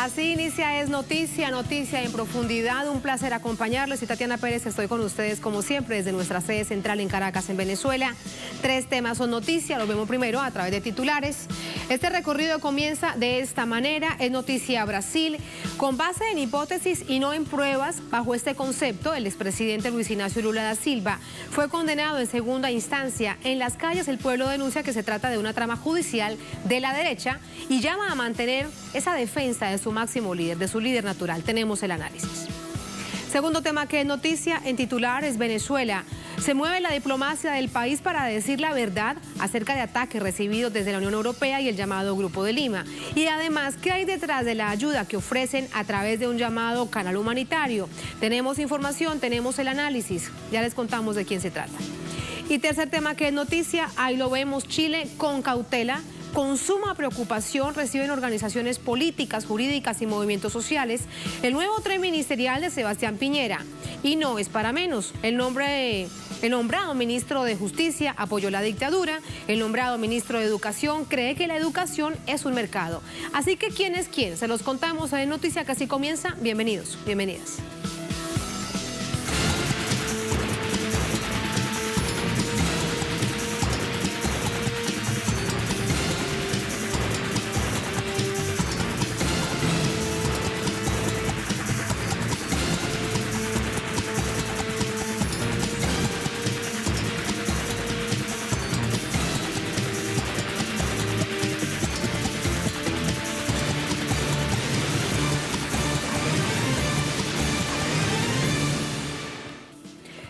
Así inicia Es Noticia, noticia en profundidad. Un placer acompañarles. Soy Tatiana Pérez, estoy con ustedes como siempre desde nuestra sede central en Caracas, en Venezuela. 3 temas son noticia, los vemos primero a través de titulares. Este recorrido comienza de esta manera. Es noticia Brasil. Con base en hipótesis y no en pruebas, bajo este concepto, el expresidente Luis Ignacio Lula da Silva fue condenado en segunda instancia. En las calles el pueblo denuncia que se trata de una trama judicial de la derecha y llama a mantener esa defensa de su máximo líder, de su líder natural. Tenemos el análisis. Segundo tema que es noticia en titulares, Venezuela. Se mueve la diplomacia del país para decir la verdad acerca de ataques recibidos desde la Unión Europea y el llamado Grupo de Lima. Y además, ¿qué hay detrás de la ayuda que ofrecen a través de un llamado canal humanitario? Tenemos información, tenemos el análisis. Ya les contamos de quién se trata. Y tercer tema que es noticia, ahí lo vemos, Chile con cautela. Con suma preocupación reciben organizaciones políticas, jurídicas y movimientos sociales el nuevo tren ministerial de Sebastián Piñera. Y no es para menos. El nombrado ministro de Justicia apoyó la dictadura. El nombrado ministro de Educación cree que la educación es un mercado. Así que ¿quién es quién? Se los contamos en Noticia que así comienza. Bienvenidos, bienvenidas.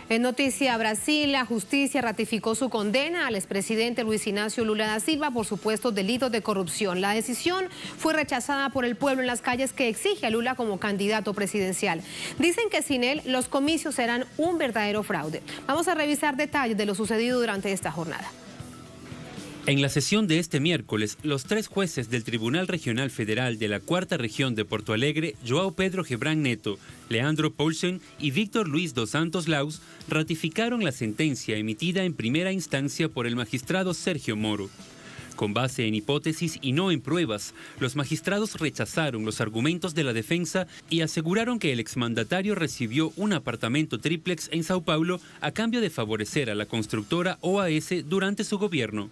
En noticia Brasil, la justicia ratificó su condena al expresidente Luis Ignacio Lula da Silva por supuestos delitos de corrupción. La decisión fue rechazada por el pueblo en las calles que exige a Lula como candidato presidencial. Dicen que sin él los comicios serán un verdadero fraude. Vamos a revisar detalles de lo sucedido durante esta jornada. En la sesión de este miércoles, los 3 jueces del Tribunal Regional Federal de la Cuarta Región de Porto Alegre, Joao Pedro Gebran Neto, Leandro Paulsen y Víctor Luis dos Santos Laus, ratificaron la sentencia emitida en primera instancia por el magistrado Sergio Moro. Con base en hipótesis y no en pruebas, los magistrados rechazaron los argumentos de la defensa y aseguraron que el exmandatario recibió un apartamento tríplex en Sao Paulo a cambio de favorecer a la constructora OAS durante su gobierno.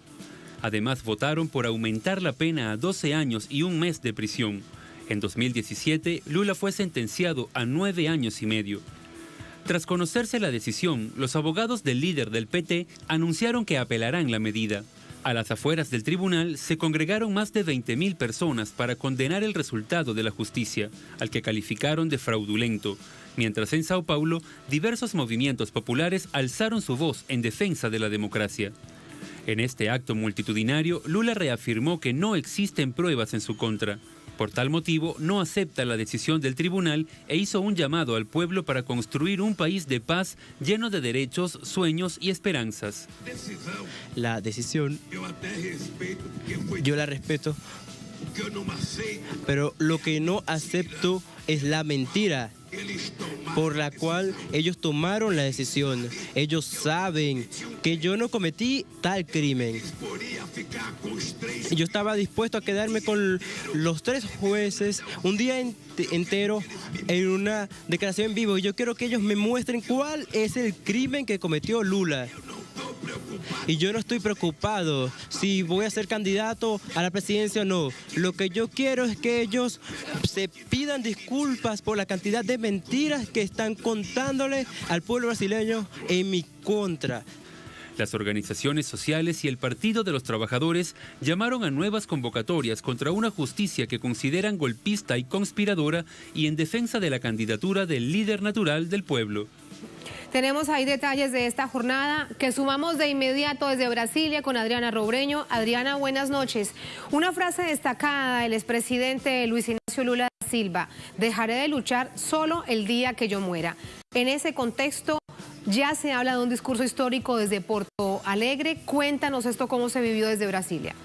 Además, votaron por aumentar la pena a 12 años y 1 mes de prisión. En 2017, Lula fue sentenciado a 9 años y medio. Tras conocerse la decisión, los abogados del líder del PT anunciaron que apelarán la medida. A las afueras del tribunal se congregaron más de 20.000 personas para condenar el resultado de la justicia, al que calificaron de fraudulento. Mientras en Sao Paulo, diversos movimientos populares alzaron su voz en defensa de la democracia. En este acto multitudinario, Lula reafirmó que no existen pruebas en su contra. Por tal motivo, no acepta la decisión del tribunal e hizo un llamado al pueblo para construir un país de paz lleno de derechos, sueños y esperanzas. La decisión, yo la respeto, pero lo que no acepto es la mentira por la cual ellos tomaron la decisión. Ellos saben que yo no cometí tal crimen. Yo estaba dispuesto a quedarme con los 3 jueces un día entero en una declaración en vivo. Y yo quiero que ellos me muestren cuál es el crimen que cometió Lula. Y yo no estoy preocupado si voy a ser candidato a la presidencia o no. Lo que yo quiero es que ellos se pidan disculpas por la cantidad de mentiras que están contándole al pueblo brasileño en mi contra. Las organizaciones sociales y el Partido de los Trabajadores llamaron a nuevas convocatorias contra una justicia que consideran golpista y conspiradora y en defensa de la candidatura del líder natural del pueblo. Tenemos ahí detalles de esta jornada que sumamos de inmediato desde Brasilia con Adriana Robreño. Adriana, buenas noches. Una frase destacada del expresidente Luis Ignacio Lula da Silva: dejaré de luchar solo el día que yo muera. En ese contexto ya se habla de un discurso histórico desde Porto Alegre. Cuéntanos esto, cómo se vivió desde Brasilia.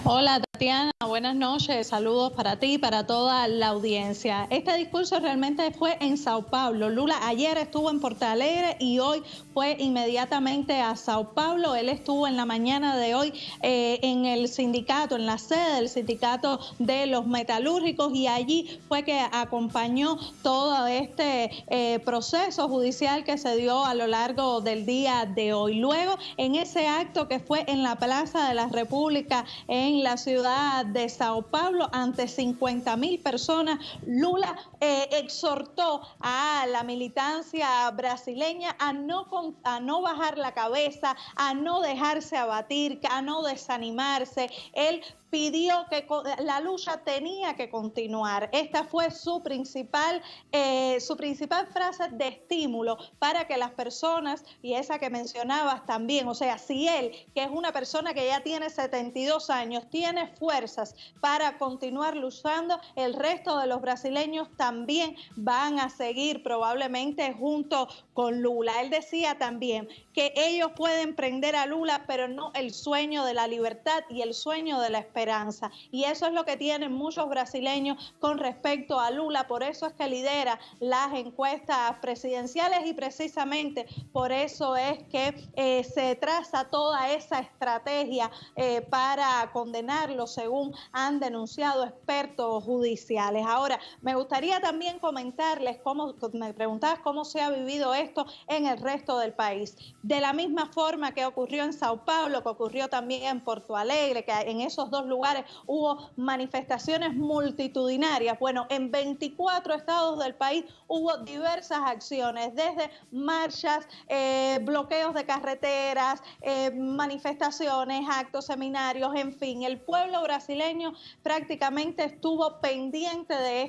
Hola Tatiana, buenas noches, saludos para ti y para toda la audiencia. Este discurso realmente fue en Sao Paulo. Lula ayer estuvo en Porto Alegre y hoy fue inmediatamente a Sao Paulo. Él estuvo en la mañana de hoy en el sindicato, en la sede del sindicato de los metalúrgicos, y allí fue que acompañó todo este proceso judicial que se dio a lo largo del día de hoy. Luego, en ese acto que fue en la Plaza de la República en la ciudad de Sao Paulo, ante 50.000 personas, Lula exhortó a la militancia brasileña a no bajar la cabeza, a no dejarse abatir, a no desanimarse. Él pidió que la lucha tenía que continuar. Esta fue su principal frase de estímulo para que las personas, y esa que mencionabas también, o sea, si él, que es una persona que ya tiene 72 años, tiene fuerzas para continuar luchando, el resto de los brasileños también van a seguir probablemente junto con Lula. Él decía también que ellos pueden prender a Lula, pero no el sueño de la libertad y el sueño de la esperanza. Y eso es lo que tienen muchos brasileños con respecto a Lula. Por eso es que lidera las encuestas presidenciales y precisamente por eso es que se traza toda esa estrategia para condenarlo, según han denunciado expertos judiciales. Ahora, me gustaría también comentarles me preguntabas cómo se ha vivido esto en el resto del país. De la misma forma que ocurrió en Sao Paulo, que ocurrió también en Porto Alegre, que en esos dos lugares hubo manifestaciones multitudinarias. Bueno, en 24 estados del país hubo diversas acciones, desde marchas, bloqueos de carreteras, manifestaciones, actos, seminarios, en fin. El pueblo brasileño prácticamente estuvo pendiente de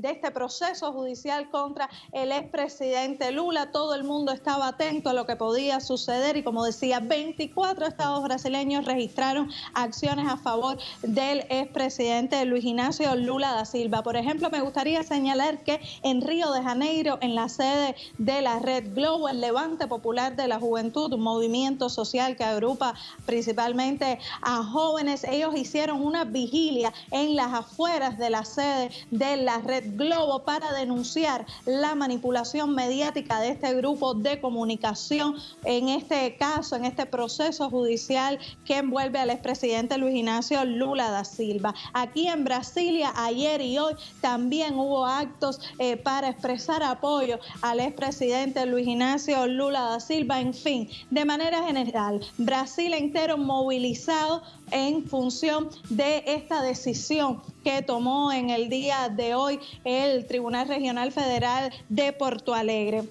este proceso judicial contra el expresidente Lula. Todo el mundo estaba atento a lo que podía suceder y, como decía, 24 estados brasileños registraron acciones a favor del expresidente Luis Ignacio Lula da Silva. Por ejemplo, me gustaría señalar que en Río de Janeiro, en la sede de la Red Globo, el Levante Popular de la Juventud, un movimiento social que agrupa principalmente a jóvenes, ellos hicieron una vigilia en las afueras de la sede de la Red Globo para denunciar la manipulación mediática de este grupo de comunicación, en este caso, en este proceso judicial que envuelve al expresidente Luis Ignacio Lula da Silva. Aquí en Brasilia, ayer y hoy, también hubo actos para expresar apoyo al expresidente Luis Ignacio Lula da Silva. En fin, de manera general, Brasil entero movilizado en función de esta decisión que tomó en el día de hoy el Tribunal Regional Federal de Porto Alegre.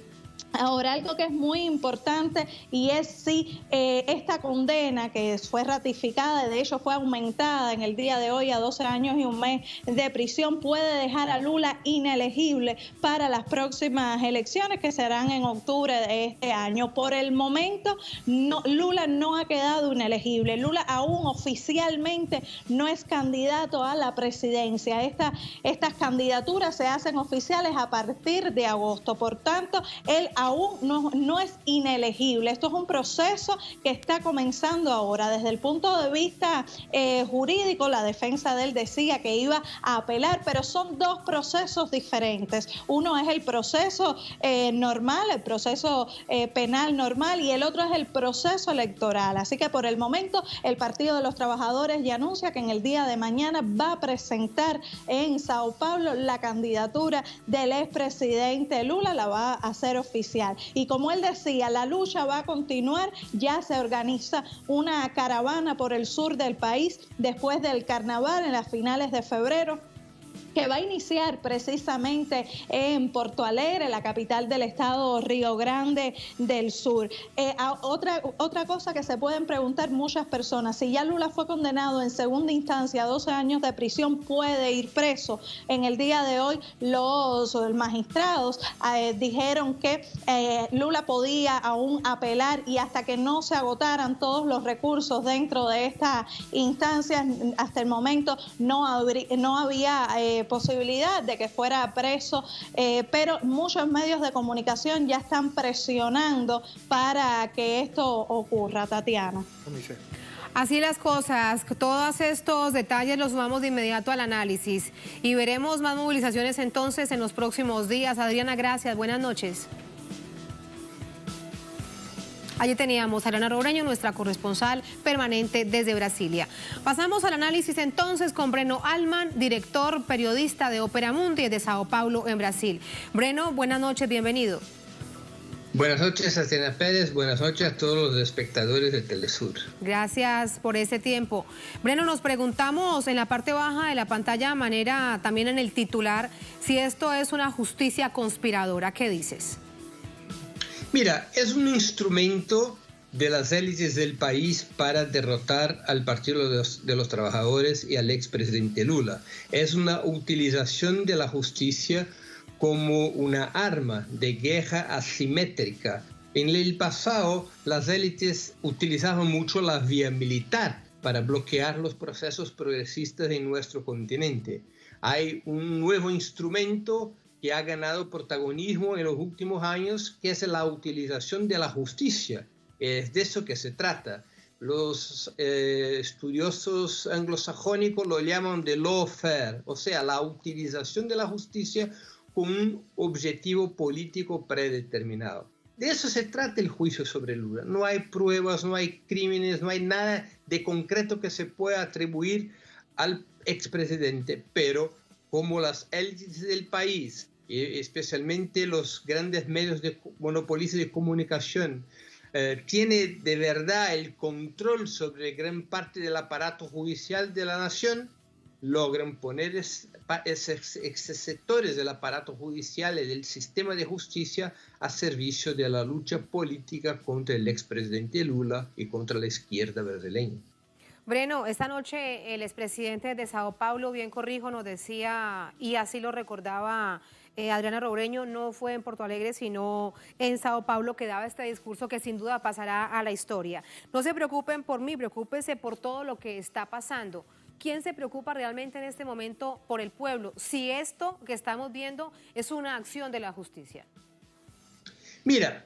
Ahora, algo que es muy importante y es si esta condena que fue ratificada, de hecho fue aumentada en el día de hoy a 12 años y un mes de prisión, puede dejar a Lula inelegible para las próximas elecciones que serán en octubre de este año. Por el momento, Lula no ha quedado inelegible. Lula aún oficialmente no es candidato a la presidencia. Estas candidaturas se hacen oficiales a partir de agosto. Por tanto, él aún no es inelegible. Esto es un proceso que está comenzando ahora. Desde el punto de vista jurídico, la defensa de él decía que iba a apelar, pero son dos procesos diferentes. Uno es el proceso normal, el proceso penal normal, y el otro es el proceso electoral. Así que por el momento el Partido de los Trabajadores ya anuncia que en el día de mañana va a presentar en Sao Paulo la candidatura del expresidente Lula, la va a hacer oficial. Y como él decía, la lucha va a continuar. Ya se organiza una caravana por el sur del país después del carnaval en las finales de febrero, que va a iniciar precisamente en Porto Alegre, la capital del estado Río Grande del Sur. Otra cosa que se pueden preguntar muchas personas: si ya Lula fue condenado en segunda instancia a 12 años de prisión, ¿puede ir preso? En el día de hoy los magistrados dijeron que Lula podía aún apelar, y hasta que no se agotaran todos los recursos dentro de esta instancia, hasta el momento no había posibilidad de que fuera preso, pero muchos medios de comunicación ya están presionando para que esto ocurra. Tatiana. Así las cosas, todos estos detalles los sumamos de inmediato al análisis y veremos más movilizaciones entonces en los próximos días. Adriana, gracias, buenas noches. Allí teníamos a Adriana Robreño, nuestra corresponsal permanente desde Brasilia. Pasamos al análisis entonces con Breno Altman, director periodista de Ópera Mundi de Sao Paulo en Brasil. Breno, buenas noches, bienvenido. Buenas noches, Adriana Pérez. Buenas noches a todos los espectadores de Telesur. Gracias por ese tiempo. Breno, nos preguntamos en la parte baja de la pantalla, de manera también en el titular, si esto es una justicia conspiradora. ¿Qué dices? Mira, es un instrumento de las élites del país para derrotar al Partido de los Trabajadores y al expresidente Lula. Es una utilización de la justicia como una arma de guerra asimétrica. En el pasado, las élites utilizaban mucho la vía militar para bloquear los procesos progresistas en nuestro continente. Hay un nuevo instrumento que ha ganado protagonismo en los últimos años, que es la utilización de la justicia. Es de eso que se trata. Los estudiosos anglosajónicos lo llaman de lawfare, o sea, la utilización de la justicia con un objetivo político predeterminado. De eso se trata el juicio sobre Lula. No hay pruebas, no hay crímenes, no hay nada de concreto que se pueda atribuir al expresidente, pero como las élites del país, especialmente los grandes medios monopolistas de comunicación, tiene de verdad el control sobre gran parte del aparato judicial de la nación, logran poner esos sectores del aparato judicial y del sistema de justicia a servicio de la lucha política contra el expresidente Lula y contra la izquierda brasileña. Breno, esta noche el expresidente de Sao Paulo, bien corrijo, nos decía, y así lo recordaba Adriana Robreño, no fue en Porto Alegre, sino en Sao Paulo, que daba este discurso que sin duda pasará a la historia. No se preocupen por mí, preocúpense por todo lo que está pasando. ¿Quién se preocupa realmente en este momento por el pueblo? Si esto que estamos viendo es una acción de la justicia. Mira,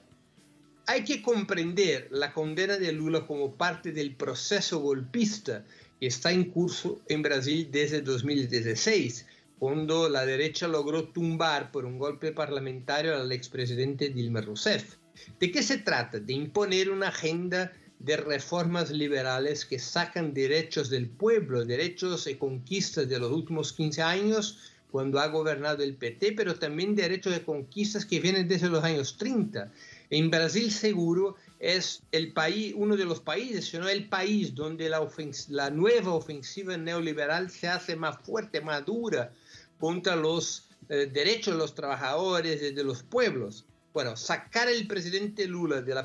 hay que comprender la condena de Lula como parte del proceso golpista que está en curso en Brasil desde 2016, cuando la derecha logró tumbar por un golpe parlamentario al expresidente Dilma Rousseff. ¿De qué se trata? De imponer una agenda de reformas liberales que sacan derechos del pueblo, derechos y conquistas de los últimos 15 años, cuando ha gobernado el PT, pero también derechos de conquistas que vienen desde los años 30. En Brasil seguro es el país, uno de los países, sino el país donde la nueva ofensiva neoliberal se hace más fuerte, más dura contra los derechos de los trabajadores y de los pueblos. Bueno, sacar al presidente Lula de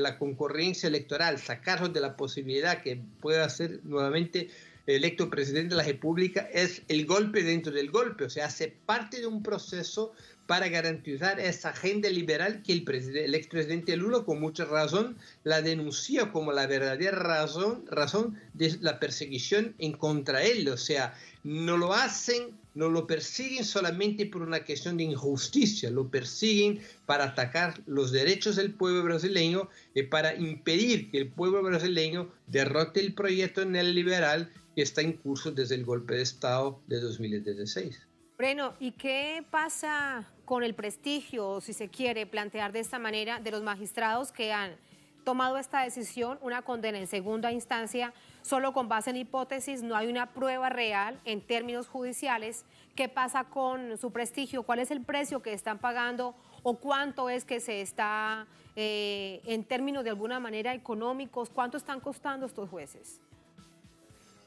la concurrencia electoral, sacarlo de la posibilidad que pueda ser nuevamente electo presidente de la República, es el golpe dentro del golpe, o sea, hace parte de un proceso para garantizar esa agenda liberal que el expresidente Lula, con mucha razón, la denuncia como la verdadera razón de la perseguición en contra él. O sea, no lo persiguen solamente por una cuestión de injusticia, lo persiguen para atacar los derechos del pueblo brasileño y para impedir que el pueblo brasileño derrote el proyecto neoliberal que está en curso desde el golpe de Estado de 2016. Breno, ¿y qué pasa con el prestigio, si se quiere plantear de esta manera, de los magistrados que han tomado esta decisión, una condena en segunda instancia, solo con base en hipótesis, no hay una prueba real en términos judiciales? ¿Qué pasa con su prestigio? ¿Cuál es el precio que están pagando o cuánto es que se está, en términos de alguna manera económicos, cuánto están costando estos jueces?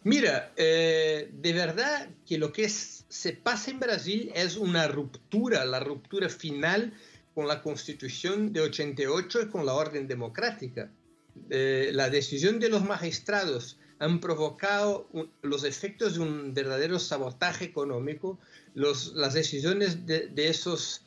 Mira, de verdad que lo que se pasa en Brasil es una ruptura, la ruptura final con la Constitución de 88 y con la orden democrática. La decisión de los magistrados han provocado los efectos de un verdadero sabotaje económico. Las decisiones de esos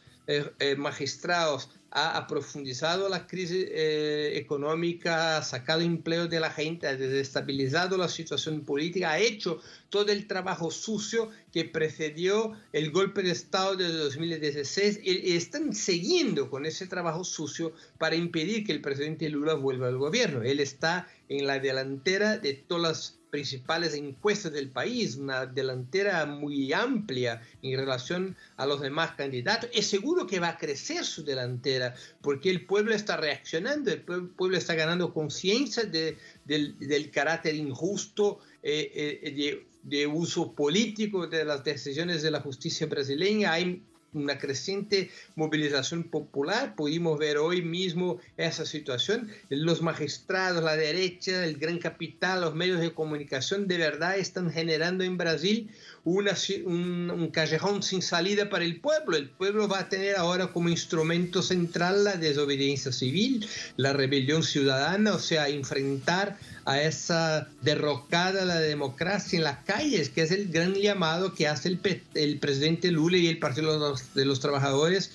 magistrados ha profundizado la crisis económica, ha sacado empleo de la gente, ha desestabilizado la situación política, ha hecho todo el trabajo sucio que precedió el golpe de Estado de 2016 y están siguiendo con ese trabajo sucio para impedir que el presidente Lula vuelva al gobierno. Él está en la delantera de todas las principales encuestas del país, una delantera muy amplia en relación a los demás candidatos. Es seguro que va a crecer su delantera porque el pueblo está reaccionando, el pueblo está ganando conciencia del carácter injusto de uso político de las decisiones de la justicia brasileña. Hay una creciente movilización popular. Pudimos ver hoy mismo esa situación. Los magistrados, la derecha, el gran capital, los medios de comunicación de verdad están generando en Brasil un callejón sin salida para el pueblo. El pueblo va a tener ahora como instrumento central la desobediencia civil, la rebelión ciudadana, o sea, enfrentar a esa derrocada de la democracia en las calles, que es el gran llamado que hace el presidente Lula y el Partido de los Trabajadores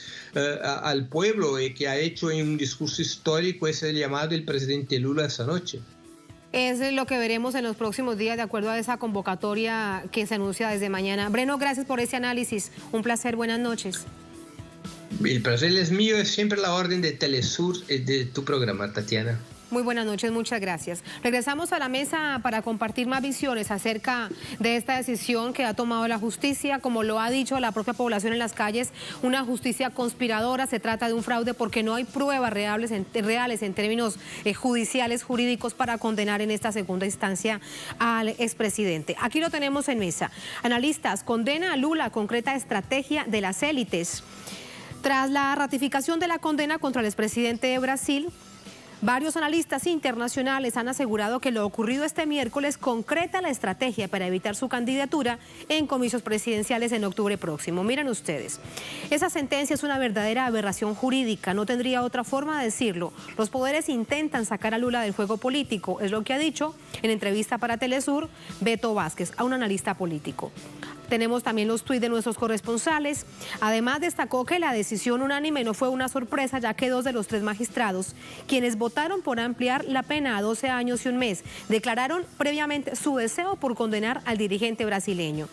al pueblo, que ha hecho en un discurso histórico ese llamado del presidente Lula esa noche. Es lo que veremos en los próximos días de acuerdo a esa convocatoria que se anuncia desde mañana. Breno, gracias por ese análisis. Un placer, buenas noches. El placer es mío, es siempre la orden de Telesur, de tu programa, Tatiana. Muy buenas noches, muchas gracias. Regresamos a la mesa para compartir más visiones acerca de esta decisión que ha tomado la justicia. Como lo ha dicho la propia población en las calles, una justicia conspiradora. Se trata de un fraude porque no hay pruebas reales en términos judiciales, jurídicos, para condenar en esta segunda instancia al expresidente. Aquí lo tenemos en mesa. Analistas, condena a Lula, concreta estrategia de las élites. Tras la ratificación de la condena contra el expresidente de Brasil, varios analistas internacionales han asegurado que lo ocurrido este miércoles concreta la estrategia para evitar su candidatura en comicios presidenciales en octubre próximo. Miren ustedes, esa sentencia es una verdadera aberración jurídica, no tendría otra forma de decirlo. Los poderes intentan sacar a Lula del juego político, es lo que ha dicho en entrevista para Telesur Beto Vázquez, a un analista político. Tenemos también los tuits de nuestros corresponsales. Además, destacó que la decisión unánime no fue una sorpresa, ya que 2 de los 3 magistrados, quienes votaron por ampliar la pena a 12 años y un mes, declararon previamente su deseo por condenar al dirigente brasileño.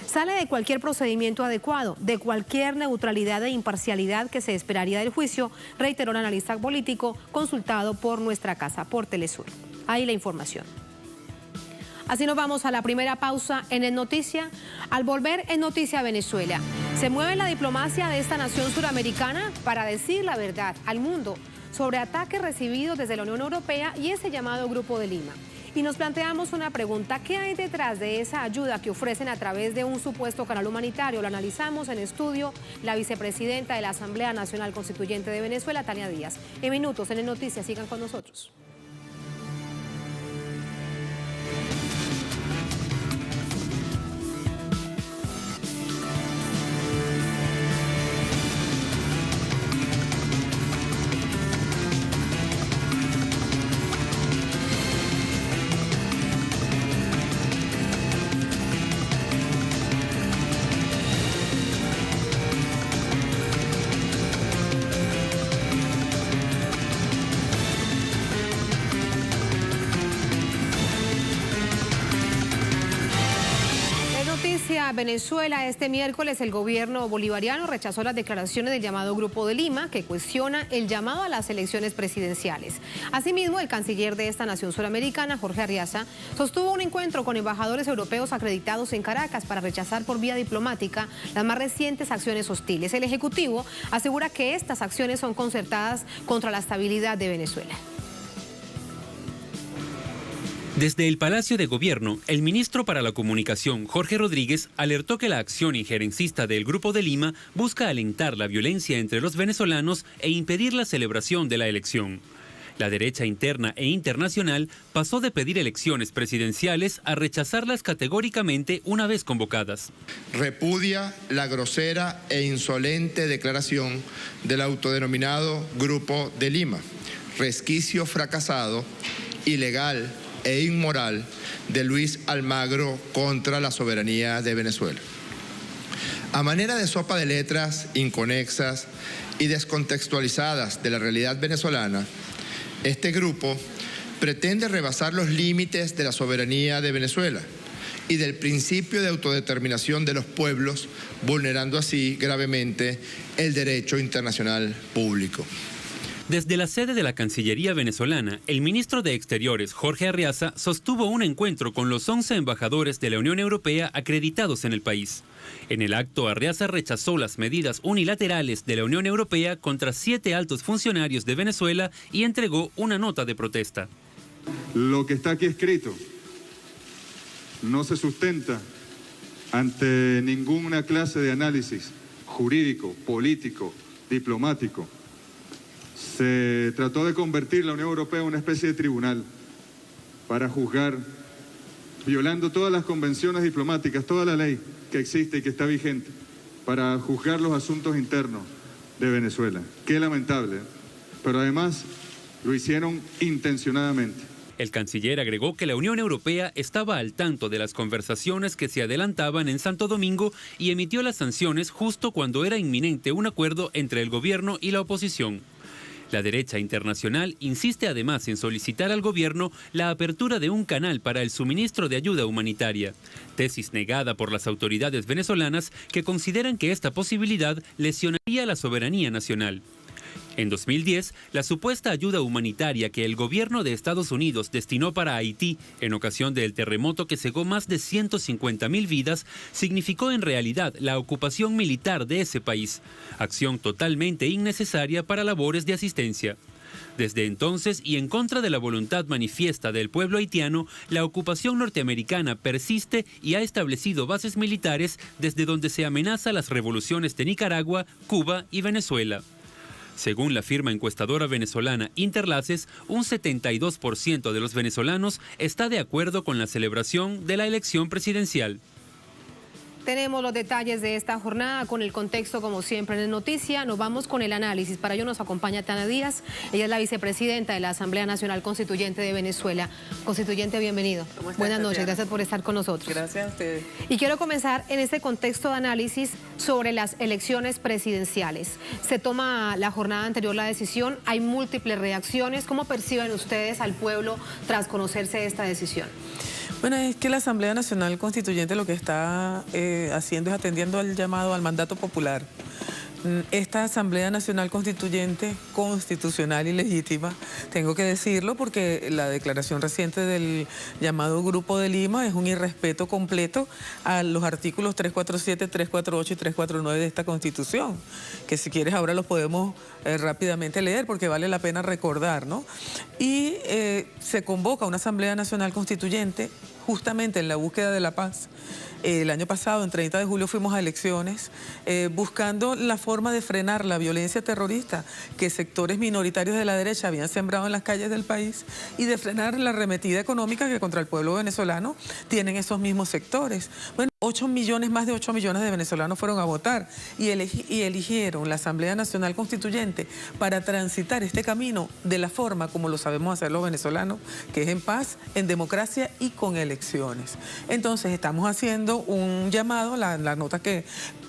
Sale de cualquier procedimiento adecuado, de cualquier neutralidad e imparcialidad que se esperaría del juicio, reiteró el analista político consultado por nuestra casa, por Telesur. Ahí la información. Así nos vamos a la primera pausa en El Noticia. Al volver en Noticia Venezuela, se mueve la diplomacia de esta nación suramericana para decir la verdad al mundo sobre ataques recibidos desde la Unión Europea y ese llamado Grupo de Lima. Y nos planteamos una pregunta: ¿qué hay detrás de esa ayuda que ofrecen a través de un supuesto canal humanitario? Lo analizamos en estudio la vicepresidenta de la Asamblea Nacional Constituyente de Venezuela, Tania Díaz. En minutos en El Noticia, sigan con nosotros. Venezuela, este miércoles el gobierno bolivariano rechazó las declaraciones del llamado Grupo de Lima, que cuestiona el llamado a las elecciones presidenciales. Asimismo, el canciller de esta nación suramericana, Jorge Arriaza, sostuvo un encuentro con embajadores europeos acreditados en Caracas para rechazar por vía diplomática las más recientes acciones hostiles. El Ejecutivo asegura que estas acciones son concertadas contra la estabilidad de Venezuela. Desde el Palacio de Gobierno, el ministro para la Comunicación, Jorge Rodríguez, alertó que la acción injerencista del Grupo de Lima busca alentar la violencia entre los venezolanos e impedir la celebración de la elección. La derecha interna e internacional pasó de pedir elecciones presidenciales a rechazarlas categóricamente una vez convocadas. Repudia la grosera e insolente declaración del autodenominado Grupo de Lima, resquicio fracasado, ilegal e inmoral de Luis Almagro contra la soberanía de Venezuela. A manera de sopa de letras inconexas y descontextualizadas de la realidad venezolana, este grupo pretende rebasar los límites de la soberanía de Venezuela y del principio de autodeterminación de los pueblos, vulnerando así gravemente el derecho internacional público. Desde la sede de la Cancillería venezolana, el ministro de Exteriores, Jorge Arriaza, sostuvo un encuentro con los 11 embajadores de la Unión Europea acreditados en el país. En el acto, Arriaza rechazó las medidas unilaterales de la Unión Europea contra 7 altos funcionarios de Venezuela y entregó una nota de protesta. Lo que está aquí escrito no se sustenta ante ninguna clase de análisis jurídico, político, diplomático. Se trató de convertir la Unión Europea en una especie de tribunal para juzgar, violando todas las convenciones diplomáticas, toda la ley que existe y que está vigente, para juzgar los asuntos internos de Venezuela. Qué lamentable, pero además lo hicieron intencionadamente. El canciller agregó que la Unión Europea estaba al tanto de las conversaciones que se adelantaban en Santo Domingo y emitió las sanciones justo cuando era inminente un acuerdo entre el gobierno y la oposición. La derecha internacional insiste además en solicitar al gobierno la apertura de un canal para el suministro de ayuda humanitaria, tesis negada por las autoridades venezolanas que consideran que esta posibilidad lesionaría la soberanía nacional. En 2010, la supuesta ayuda humanitaria que el gobierno de Estados Unidos destinó para Haití en ocasión del terremoto que cegó más de 150.000 vidas significó en realidad la ocupación militar de ese país, acción totalmente innecesaria para labores de asistencia. Desde entonces, y en contra de la voluntad manifiesta del pueblo haitiano, la ocupación norteamericana persiste y ha establecido bases militares desde donde se amenaza las revoluciones de Nicaragua, Cuba y Venezuela. Según la firma encuestadora venezolana Interlaces, un 72% de los venezolanos está de acuerdo con la celebración de la elección presidencial. Tenemos los detalles de esta jornada con el contexto, como siempre, en Noticia. Nos vamos con el análisis. Para ello nos acompaña Tana Díaz. Ella es la vicepresidenta de la Asamblea Nacional Constituyente de Venezuela. Constituyente, bienvenido. Buenas noches, gracias por estar con nosotros. Gracias a ustedes. Y quiero comenzar en este contexto de análisis sobre las elecciones presidenciales. Se toma la jornada anterior la decisión, hay múltiples reacciones. ¿Cómo perciben ustedes al pueblo tras conocerse esta decisión? Bueno, es que la Asamblea Nacional Constituyente lo que está haciendo es atendiendo al llamado al mandato popular. Esta Asamblea Nacional Constituyente, constitucional y legítima, tengo que decirlo porque la declaración reciente del llamado Grupo de Lima es un irrespeto completo a los artículos 347, 348 y 349 de esta Constitución, que si quieres ahora los podemos rápidamente leer porque vale la pena recordar, ¿no? Y se convoca una Asamblea Nacional Constituyente justamente en la búsqueda de la paz. El año pasado, en 30 de julio, fuimos a elecciones buscando la forma de frenar la violencia terrorista que sectores minoritarios de la derecha habían sembrado en las calles del país y de frenar la arremetida económica que contra el pueblo venezolano tienen esos mismos sectores. Bueno, más de 8 millones de venezolanos fueron a votar y eligieron la Asamblea Nacional Constituyente para transitar este camino de la forma como lo sabemos hacer los venezolanos, que es en paz, en democracia y con elecciones. Entonces estamos haciendo un llamado, la nota que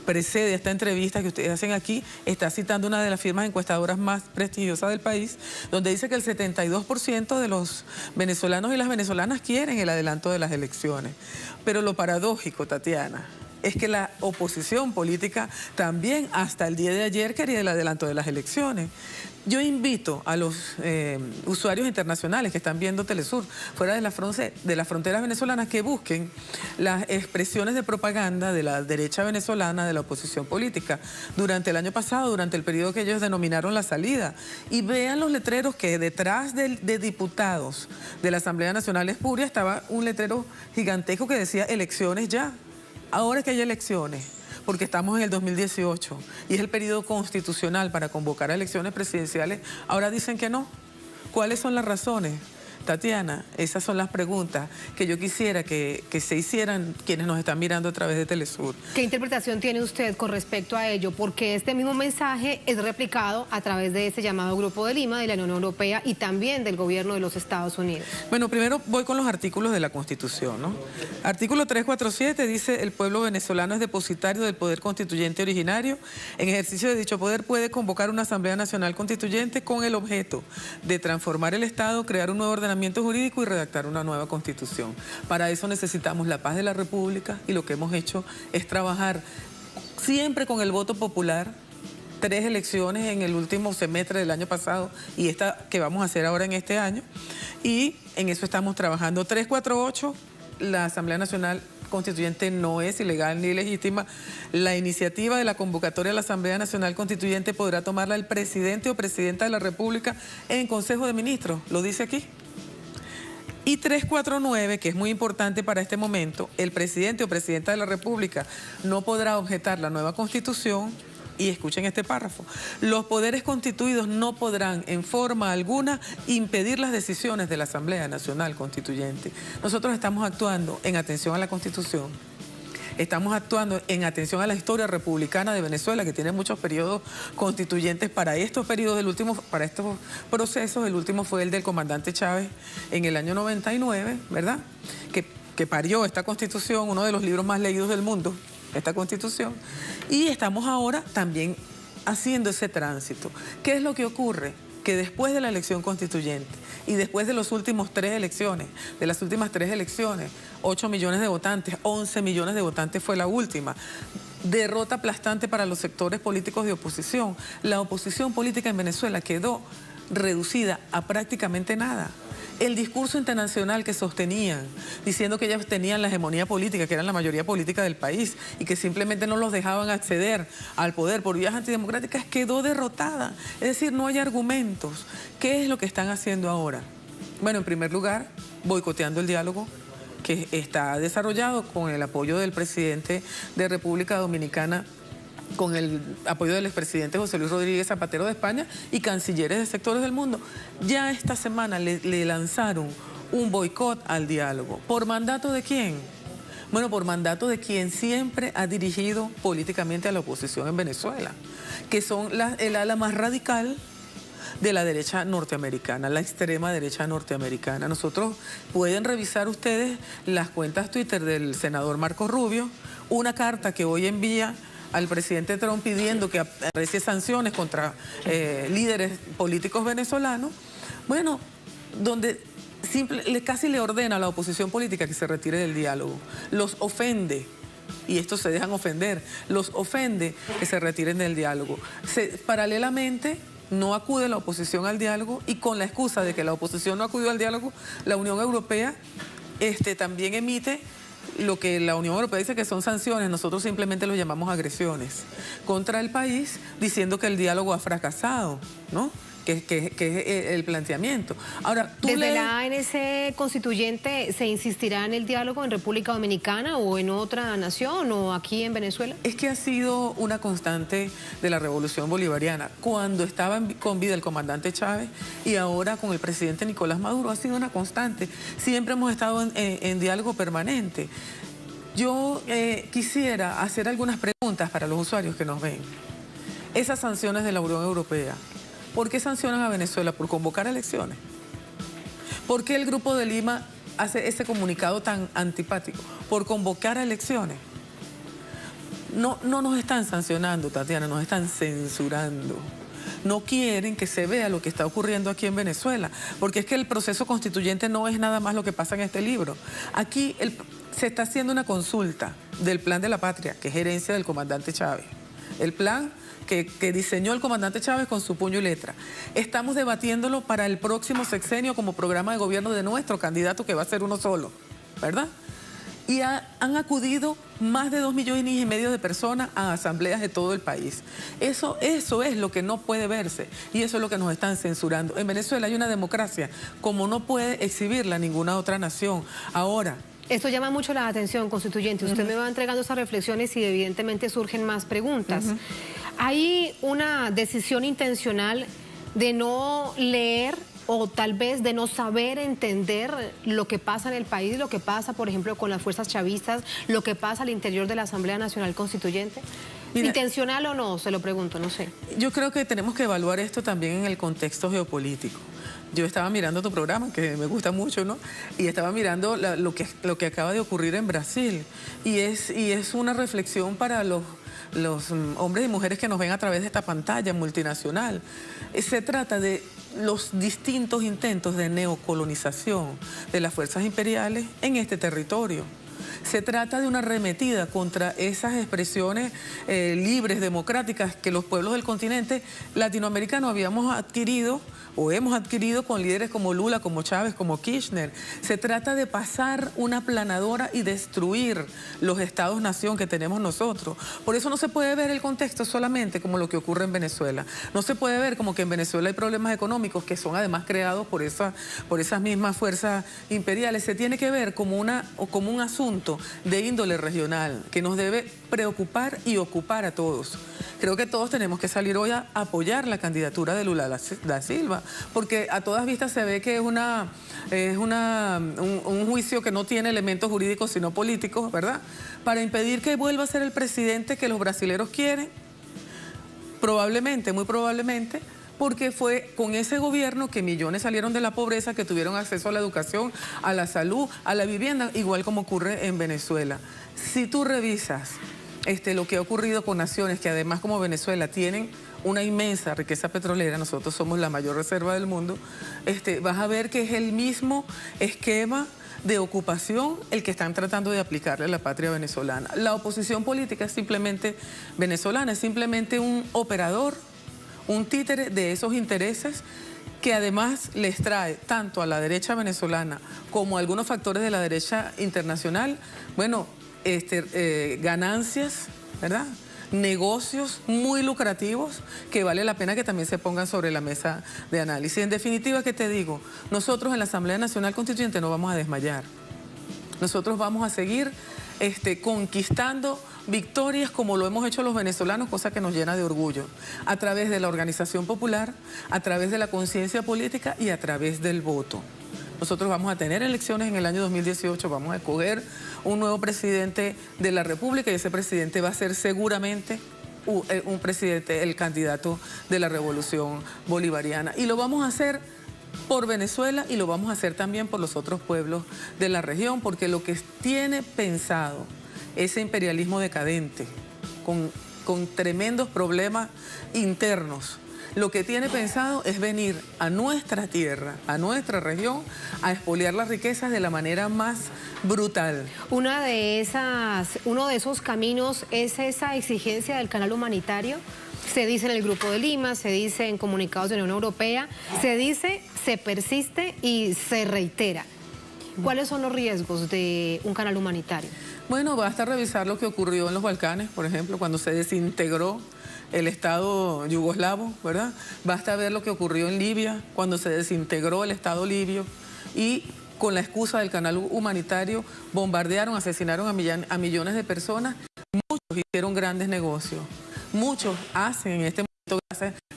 precede esta entrevista que ustedes hacen aquí, está citando una de las firmas encuestadoras más prestigiosas del país, donde dice que el 72% de los venezolanos y las venezolanas quieren el adelanto de las elecciones. Pero lo paradójico, Tatiana, es que la oposición política también hasta el día de ayer quería el adelanto de las elecciones. Yo invito a los usuarios internacionales que están viendo Telesur fuera de las fronteras venezolanas que busquen las expresiones de propaganda de la derecha venezolana, de la oposición política, durante el año pasado, durante el periodo que ellos denominaron la salida, y vean los letreros que detrás de diputados de la Asamblea Nacional Espuria estaba un letrero gigantesco que decía elecciones ya. Ahora que hay elecciones, porque estamos en el 2018 y es el periodo constitucional para convocar a elecciones presidenciales, ahora dicen que no. ¿Cuáles son las razones? Tatiana, esas son las preguntas que yo quisiera que se hicieran quienes nos están mirando a través de Telesur. ¿Qué interpretación tiene usted con respecto a ello? Porque este mismo mensaje es replicado a través de este llamado Grupo de Lima, de la Unión Europea y también del gobierno de los Estados Unidos. Bueno, primero voy con los artículos de la Constitución, ¿no? Artículo 347 dice: el pueblo venezolano es depositario del poder constituyente originario. En ejercicio de dicho poder puede convocar una Asamblea Nacional Constituyente con el objeto de transformar el Estado, crear un nuevo ordenamiento jurídico y redactar una nueva Constitución. Para eso necesitamos la paz de la República y lo que hemos hecho es trabajar siempre con el voto popular. 3 elecciones en el último semestre del año pasado y esta que vamos a hacer ahora en este año, y en eso estamos trabajando. 348, la Asamblea Nacional Constituyente no es ilegal ni ilegítima. La iniciativa de la convocatoria a la Asamblea Nacional Constituyente podrá tomarla el presidente o presidenta de la República en Consejo de Ministros, lo dice aquí. Y 349, que es muy importante para este momento, el presidente o presidenta de la República no podrá objetar la nueva Constitución. Y escuchen este párrafo: los poderes constituidos no podrán en forma alguna impedir las decisiones de la Asamblea Nacional Constituyente. Nosotros estamos actuando en atención a la Constitución, estamos actuando en atención a la historia republicana de Venezuela, que tiene muchos periodos constituyentes. Para estos periodos, para estos procesos, el último fue el del comandante Chávez en el año 99, ¿verdad? Que parió esta Constitución, uno de los libros más leídos del mundo, esta Constitución, y estamos ahora también haciendo ese tránsito. ¿Qué es lo que ocurre? Que después de la elección constituyente y después de las últimas 3 elecciones, 8 millones de votantes, 11 millones de votantes fue la última. Derrota aplastante para los sectores políticos de oposición. La oposición política en Venezuela quedó reducida a prácticamente nada. El discurso internacional que sostenían, diciendo que ellos tenían la hegemonía política, que eran la mayoría política del país y que simplemente no los dejaban acceder al poder por vías antidemocráticas, quedó derrotada. Es decir, no hay argumentos. ¿Qué es lo que están haciendo ahora? Bueno, en primer lugar, boicoteando el diálogo que está desarrollado con el apoyo del presidente de República Dominicana, con el apoyo del expresidente José Luis Rodríguez Zapatero de España y cancilleres de sectores del mundo. Ya esta semana le lanzaron un boicot al diálogo. ¿Por mandato de quién? Bueno, por mandato de quien siempre ha dirigido políticamente a la oposición en Venezuela, que son el ala más radical de la derecha norteamericana, la extrema derecha norteamericana. Nosotros pueden revisar ustedes las cuentas Twitter del senador Marco Rubio, una carta que hoy envía al presidente Trump pidiendo que arrecie sanciones contra líderes políticos venezolanos, bueno, donde casi le ordena a la oposición política que se retire del diálogo. Los ofende, y estos se dejan ofender, los ofende que se retiren del diálogo. Paralelamente, no acude la oposición al diálogo, y con la excusa de que la oposición no acudió al diálogo, la Unión Europea también emite lo que la Unión Europea dice que son sanciones. Nosotros simplemente lo llamamos agresiones contra el país, diciendo que el diálogo ha fracasado, ¿no? Que es el planteamiento. Ahora, ¿desde la ANC constituyente se insistirá en el diálogo en República Dominicana o en otra nación o aquí en Venezuela? Es que ha sido una constante de la revolución bolivariana. Cuando estaba con vida el comandante Chávez y ahora con el presidente Nicolás Maduro, ha sido una constante. Siempre hemos estado en diálogo permanente. Yo quisiera hacer algunas preguntas para los usuarios que nos ven. Esas sanciones de la Unión Europea, ¿por qué sancionan a Venezuela? ¿Por convocar elecciones? ¿Por qué el Grupo de Lima hace ese comunicado tan antipático? ¿Por convocar a elecciones? No nos están sancionando, Tatiana, nos están censurando. No quieren que se vea lo que está ocurriendo aquí en Venezuela, porque es que el proceso constituyente no es nada más lo que pasa en este libro. Aquí se está haciendo una consulta del Plan de la Patria, que es herencia del comandante Chávez. El plan que diseñó el comandante Chávez con su puño y letra. Estamos debatiéndolo para el próximo sexenio como programa de gobierno de nuestro candidato, que va a ser uno solo, ¿verdad? Y han acudido más de 2,5 millones de personas a asambleas de todo el país. Eso es lo que no puede verse y eso es lo que nos están censurando. En Venezuela hay una democracia como no puede exhibirla ninguna otra nación. Ahora, esto llama mucho la atención, constituyente. Usted me va entregando esas reflexiones y evidentemente surgen más preguntas. ¿Hay una decisión intencional de no leer o tal vez de no saber entender lo que pasa en el país, lo que pasa, por ejemplo, con las fuerzas chavistas, lo que pasa al interior de la Asamblea Nacional Constituyente? Mira, ¿intencional o no? Se lo pregunto, no sé. Yo creo que tenemos que evaluar esto también en el contexto geopolítico. Yo estaba mirando tu programa, que me gusta mucho, ¿no? Y estaba mirando lo que acaba de ocurrir en Brasil. Y es una reflexión para los hombres y mujeres que nos ven a través de esta pantalla multinacional. Se trata de los distintos intentos de neocolonización de las fuerzas imperiales en este territorio. Se trata de una arremetida contra esas expresiones libres, democráticas, que los pueblos del continente latinoamericano habíamos adquirido o hemos adquirido con líderes como Lula, como Chávez, como Kirchner. Se trata de pasar una aplanadora y destruir los estados-nación que tenemos nosotros. Por eso no se puede ver el contexto solamente como lo que ocurre en Venezuela. No se puede ver como que en Venezuela hay problemas económicos que son además creados por esas mismas fuerzas imperiales. Se tiene que ver como un asunto de índole regional que nos debe preocupar y ocupar a todos. Creo que todos tenemos que salir hoy a apoyar la candidatura de Lula da Silva, porque a todas vistas se ve que es un juicio que no tiene elementos jurídicos sino políticos, ¿verdad? Para impedir que vuelva a ser el presidente que los brasileros quieren, probablemente, muy probablemente, porque fue con ese gobierno que millones salieron de la pobreza, que tuvieron acceso a la educación, a la salud, a la vivienda, igual como ocurre en Venezuela. Si tú revisas lo que ha ocurrido con naciones que además como Venezuela tienen una inmensa riqueza petrolera, nosotros somos la mayor reserva del mundo, vas a ver que es el mismo esquema de ocupación el que están tratando de aplicarle a la patria venezolana. La oposición política es simplemente venezolana, es simplemente un operador, un títere de esos intereses que además les trae tanto a la derecha venezolana como a algunos factores de la derecha internacional, bueno, ganancias, ¿verdad? Negocios muy lucrativos que vale la pena que también se pongan sobre la mesa de análisis. En definitiva, ¿qué te digo? Nosotros en la Asamblea Nacional Constituyente no vamos a desmayar. Nosotros vamos a seguir conquistando victorias como lo hemos hecho los venezolanos, cosa que nos llena de orgullo, a través de la organización popular, a través de la conciencia política y a través del voto. Nosotros vamos a tener elecciones en el año 2018, vamos a escoger un nuevo presidente de la República y ese presidente va a ser seguramente un presidente, el candidato de la Revolución Bolivariana. Y lo vamos a hacer por Venezuela y lo vamos a hacer también por los otros pueblos de la región, porque lo que tiene pensado ese imperialismo decadente, con tremendos problemas internos, lo que tiene pensado es venir a nuestra tierra, a nuestra región, a expoliar las riquezas de la manera más brutal. Uno de esos caminos es esa exigencia del canal humanitario. Se dice en el Grupo de Lima, se dice en comunicados de la Unión Europea, se dice, se persiste y se reitera. ¿Cuáles son los riesgos de un canal humanitario? Bueno, basta revisar lo que ocurrió en los Balcanes, por ejemplo, cuando se desintegró el Estado yugoslavo, ¿verdad? Basta ver lo que ocurrió en Libia, cuando se desintegró el Estado libio y con la excusa del canal humanitario bombardearon, asesinaron a millones de personas. Muchos hicieron grandes negocios, muchos hacen en este momento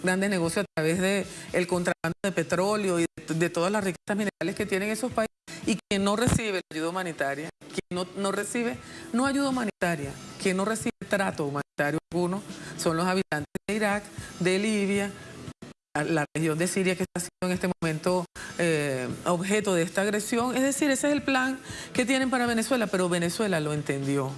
grandes negocios a través del contrabando de petróleo y de todas las riquezas minerales que tienen esos países, y quien no recibe ayuda humanitaria, quien no recibe ayuda humanitaria, quien no recibe trato humanitario alguno, son los habitantes de Irak, de Libia, la región de Siria que está siendo en este momento objeto de esta agresión. Es decir, ese es el plan que tienen para Venezuela, pero Venezuela lo entendió.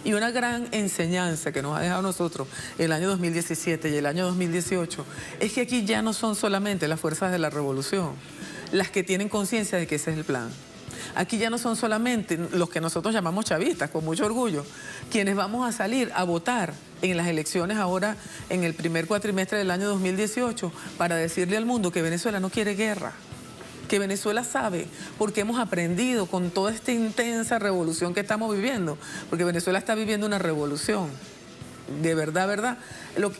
Y una gran enseñanza que nos ha dejado nosotros el año 2017 y el año 2018 es que aquí ya no son solamente las fuerzas de la revolución las que tienen conciencia de que ese es el plan. Aquí ya no son solamente los que nosotros llamamos chavistas, con mucho orgullo, quienes vamos a salir a votar en las elecciones ahora en el primer cuatrimestre del año 2018 para decirle al mundo que Venezuela no quiere guerra, que Venezuela sabe, porque hemos aprendido con toda esta intensa revolución que estamos viviendo, porque Venezuela está viviendo una revolución, de verdad,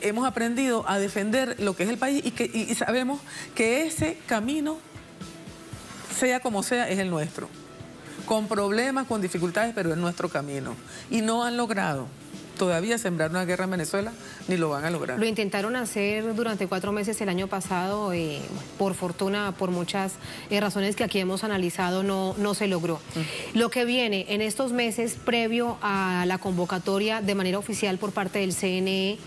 hemos aprendido a defender lo que es el país y sabemos que ese camino, sea como sea, es el nuestro, con problemas, con dificultades, pero es nuestro camino. Y no han logrado todavía sembrar una guerra en Venezuela, ni lo van a lograr. Lo intentaron hacer durante 4 meses el año pasado, por fortuna, por muchas razones que aquí hemos analizado, no se logró. Lo que viene en estos meses, previo a la convocatoria de manera oficial por parte del CNE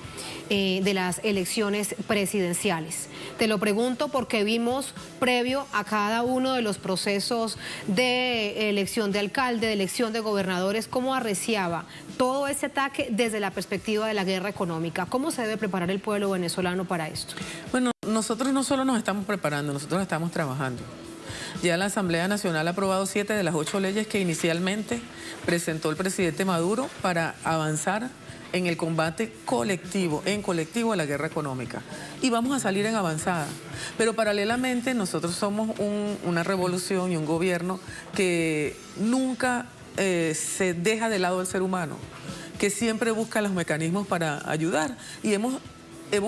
de las elecciones presidenciales. Te lo pregunto porque vimos previo a cada uno de los procesos de elección de alcalde, de elección de gobernadores, cómo arreciaba todo ese ataque desde la perspectiva de la guerra económica. ¿Cómo se debe preparar el pueblo venezolano para esto? Bueno, nosotros no solo nos estamos preparando, nosotros estamos trabajando. Ya la Asamblea Nacional ha aprobado 7 de las 8 leyes que inicialmente presentó el presidente Maduro para avanzar en el combate colectivo, a la guerra económica. Y vamos a salir en avanzada. Pero paralelamente nosotros somos una revolución y un gobierno que nunca se deja de lado el ser humano, que siempre busca los mecanismos para ayudar. Y hemos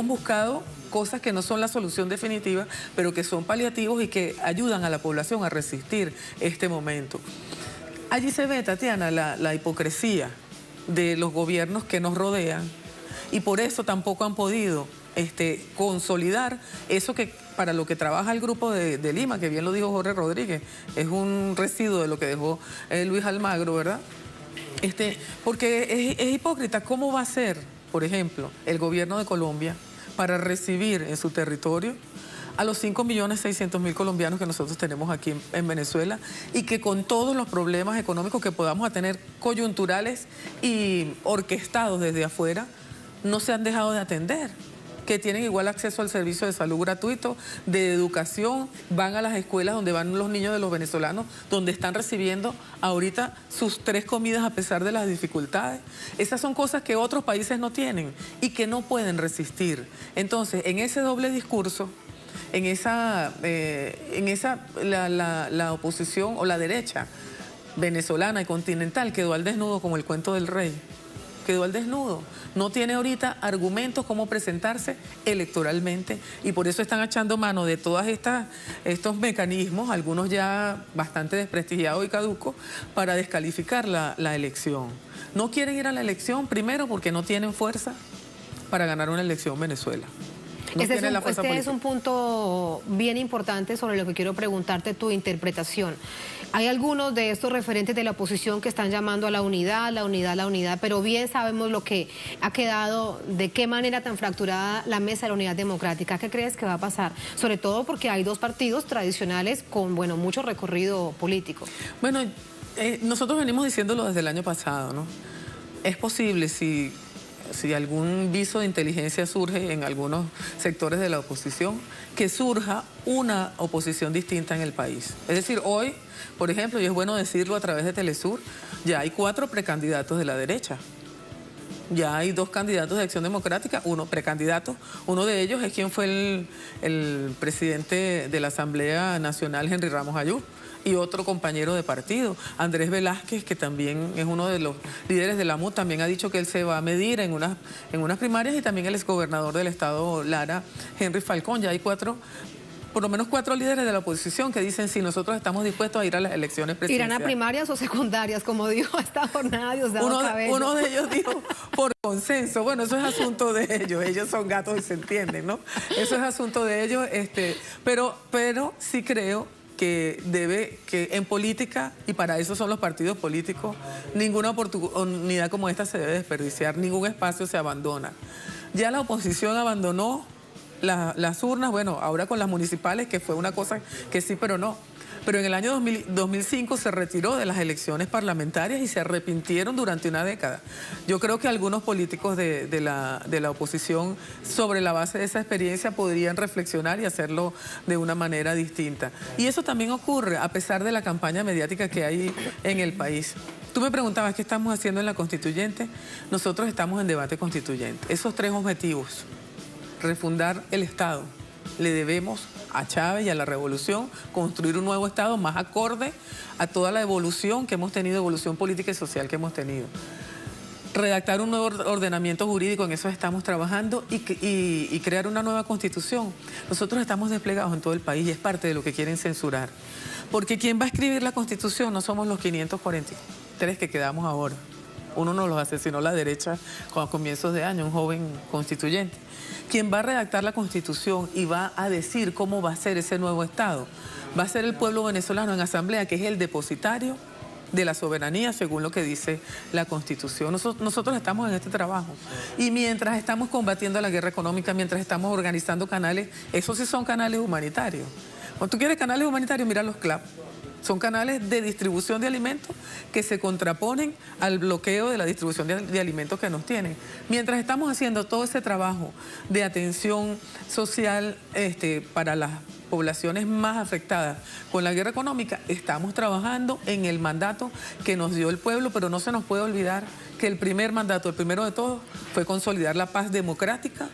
buscado cosas que no son la solución definitiva, pero que son paliativos y que ayudan a la población a resistir este momento. Allí se ve, Tatiana, la hipocresía de los gobiernos que nos rodean, y por eso tampoco han podido consolidar eso que para lo que trabaja el grupo de Lima, que bien lo dijo Jorge Rodríguez, es un residuo de lo que dejó Luis Almagro, ¿verdad? Porque es hipócrita. ¿Cómo va a ser, por ejemplo, el gobierno de Colombia para recibir en su territorio a los 5.600.000 colombianos que nosotros tenemos aquí en Venezuela, y que con todos los problemas económicos que podamos tener, coyunturales y orquestados desde afuera, no se han dejado de atender? Que tienen igual acceso al servicio de salud gratuito, de educación, van a las escuelas donde van los niños de los venezolanos, donde están recibiendo ahorita sus 3 comidas a pesar de las dificultades. Esas son cosas que otros países no tienen y que no pueden resistir. Entonces, en ese doble discurso, la oposición o la derecha venezolana y continental quedó al desnudo como el cuento del rey. Quedó al desnudo. No tiene ahorita argumentos cómo presentarse electoralmente, y por eso están echando mano de todos estos mecanismos, algunos ya bastante desprestigiados y caducos, para descalificar la elección. No quieren ir a la elección, primero porque no tienen fuerza para ganar una elección en Venezuela. No este es un punto bien importante sobre lo que quiero preguntarte tu interpretación. Hay algunos de estos referentes de la oposición que están llamando a la unidad, pero bien sabemos lo que ha quedado, de qué manera tan fracturada la mesa de la unidad democrática. ¿Qué crees que va a pasar? Sobre todo porque hay 2 partidos tradicionales con, bueno, mucho recorrido político. Bueno, nosotros venimos diciéndolo desde el año pasado, ¿no? Es posible, si algún viso de inteligencia surge en algunos sectores de la oposición, que surja una oposición distinta en el país. Es decir, hoy, por ejemplo, y es bueno decirlo a través de Telesur, ya hay 4 precandidatos de la derecha. Ya hay 2 candidatos de Acción Democrática, 1 precandidato. Uno de ellos es quien fue el presidente de la Asamblea Nacional, Henry Ramos Ayú, y otro compañero de partido, Andrés Velázquez, que también es uno de los líderes de la MUD, también ha dicho que él se va a medir en unas primarias, y también el exgobernador del estado Lara, Henry Falcón. Ya hay por lo menos 4 líderes de la oposición que dicen si nosotros estamos dispuestos a ir a las elecciones presidenciales. ¿Irán a primarias o secundarias, como dijo esta jornada Diosdado Cabello? Uno de ellos dijo por consenso. Bueno, eso es asunto de ellos son gatos y se entienden, ¿no? Eso es asunto de ellos, pero sí creo que en política, y para eso son los partidos políticos, ninguna oportunidad como esta se debe desperdiciar, ningún espacio se abandona. Ya la oposición abandonó las urnas, bueno, ahora con las municipales, que fue una cosa que sí, pero no. Pero en el año 2005 se retiró de las elecciones parlamentarias y se arrepintieron durante una década. Yo creo que algunos políticos de la oposición, sobre la base de esa experiencia, podrían reflexionar y hacerlo de una manera distinta. Y eso también ocurre a pesar de la campaña mediática que hay en el país. Tú me preguntabas qué estamos haciendo en la constituyente. Nosotros estamos en debate constituyente. Esos 3 objetivos: refundar el Estado. Le debemos a Chávez y a la revolución construir un nuevo Estado más acorde a toda la evolución que hemos tenido, evolución política y social que hemos tenido. Redactar un nuevo ordenamiento jurídico, en eso estamos trabajando, y crear una nueva constitución. Nosotros estamos desplegados en todo el país y es parte de lo que quieren censurar. Porque quien va a escribir la constitución no somos los 543 que quedamos ahora. Uno nos los asesinó la derecha a comienzos de año, un joven constituyente. Quien va a redactar la Constitución y va a decir cómo va a ser ese nuevo Estado, va a ser el pueblo venezolano en asamblea, que es el depositario de la soberanía, según lo que dice la Constitución. Nosotros estamos en este trabajo. Y mientras estamos combatiendo la guerra económica, mientras estamos organizando canales, esos sí son canales humanitarios. Cuando tú quieres canales humanitarios, mira los CLAP. Son canales de distribución de alimentos que se contraponen al bloqueo de la distribución de alimentos que nos tienen. Mientras estamos haciendo todo ese trabajo de atención social para las poblaciones más afectadas con la guerra económica, estamos trabajando en el mandato que nos dio el pueblo, pero no se nos puede olvidar que el primer mandato, el primero de todos, fue consolidar la paz democrática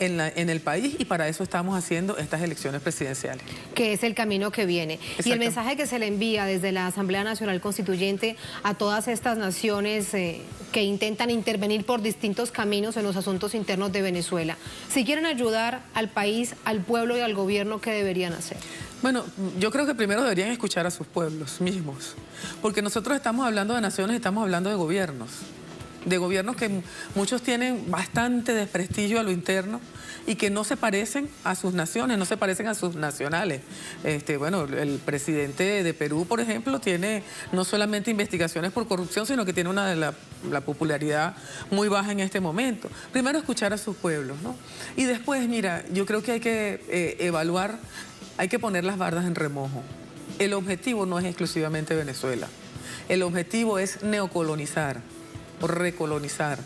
en el país, y para eso estamos haciendo estas elecciones presidenciales. Que es el camino que viene. Y el mensaje que se le envía desde la Asamblea Nacional Constituyente a todas estas naciones que intentan intervenir por distintos caminos en los asuntos internos de Venezuela. Si quieren ayudar al país, al pueblo y al gobierno, ¿qué deberían hacer? Bueno, yo creo que primero deberían escuchar a sus pueblos mismos, porque nosotros estamos hablando de naciones, estamos hablando de gobiernos que muchos tienen bastante desprestigio a lo interno y que no se parecen a sus naciones, no se parecen a sus nacionales. Bueno, el presidente de Perú, por ejemplo, tiene no solamente investigaciones por corrupción, sino que tiene la popularidad muy baja en este momento. Primero, escuchar a sus pueblos, ¿no? Y después, mira, yo creo que hay que evaluar, hay que poner las bardas en remojo. El objetivo no es exclusivamente Venezuela. El objetivo es neocolonizar, o recolonizar,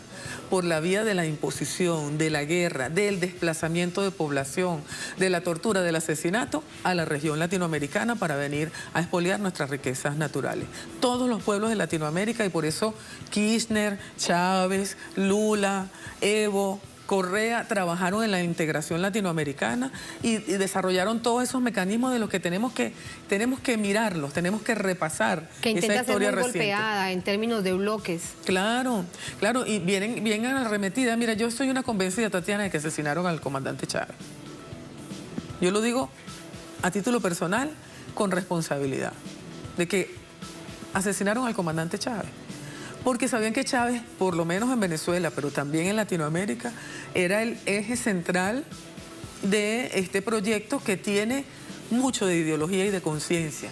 por la vía de la imposición, de la guerra, del desplazamiento de población, de la tortura, del asesinato, a la región latinoamericana para venir a expoliar nuestras riquezas naturales. Todos los pueblos de Latinoamérica, y por eso Kirchner, Chávez, Lula, Evo, Correa trabajaron en la integración latinoamericana y desarrollaron todos esos mecanismos de los que tenemos que mirarlos, tenemos que repasar que intenta esa historia ser muy reciente. Golpeada en términos de bloques. Claro, y vienen arremetidas. Mira, yo soy una convencida, Tatiana, de que asesinaron al comandante Chávez. Yo lo digo a título personal, con responsabilidad, de que asesinaron al comandante Chávez. Porque sabían que Chávez, por lo menos en Venezuela, pero también en Latinoamérica, era el eje central de este proyecto que tiene mucho de ideología y de conciencia,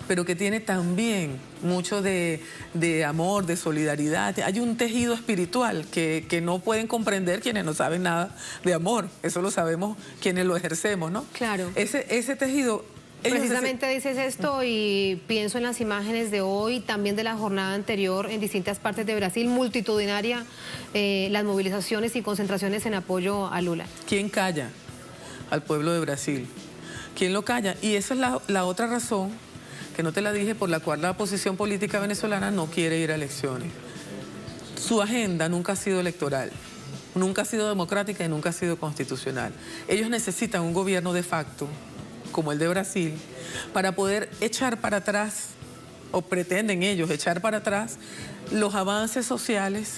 pero que tiene también mucho de amor, de solidaridad. Hay un tejido espiritual que no pueden comprender quienes no saben nada de amor. Eso lo sabemos quienes lo ejercemos, ¿no? Claro. Ese tejido... Precisamente dices esto y pienso en las imágenes de hoy, también de la jornada anterior en distintas partes de Brasil, multitudinaria, las movilizaciones y concentraciones en apoyo a Lula. ¿Quién calla al pueblo de Brasil? ¿Quién lo calla? Y esa es la otra razón, que no te la dije, por la cual la oposición política venezolana no quiere ir a elecciones. Su agenda nunca ha sido electoral, nunca ha sido democrática y nunca ha sido constitucional. Ellos necesitan un gobierno de facto, como el de Brasil, para poder echar para atrás, o pretenden ellos echar para atrás, los avances sociales,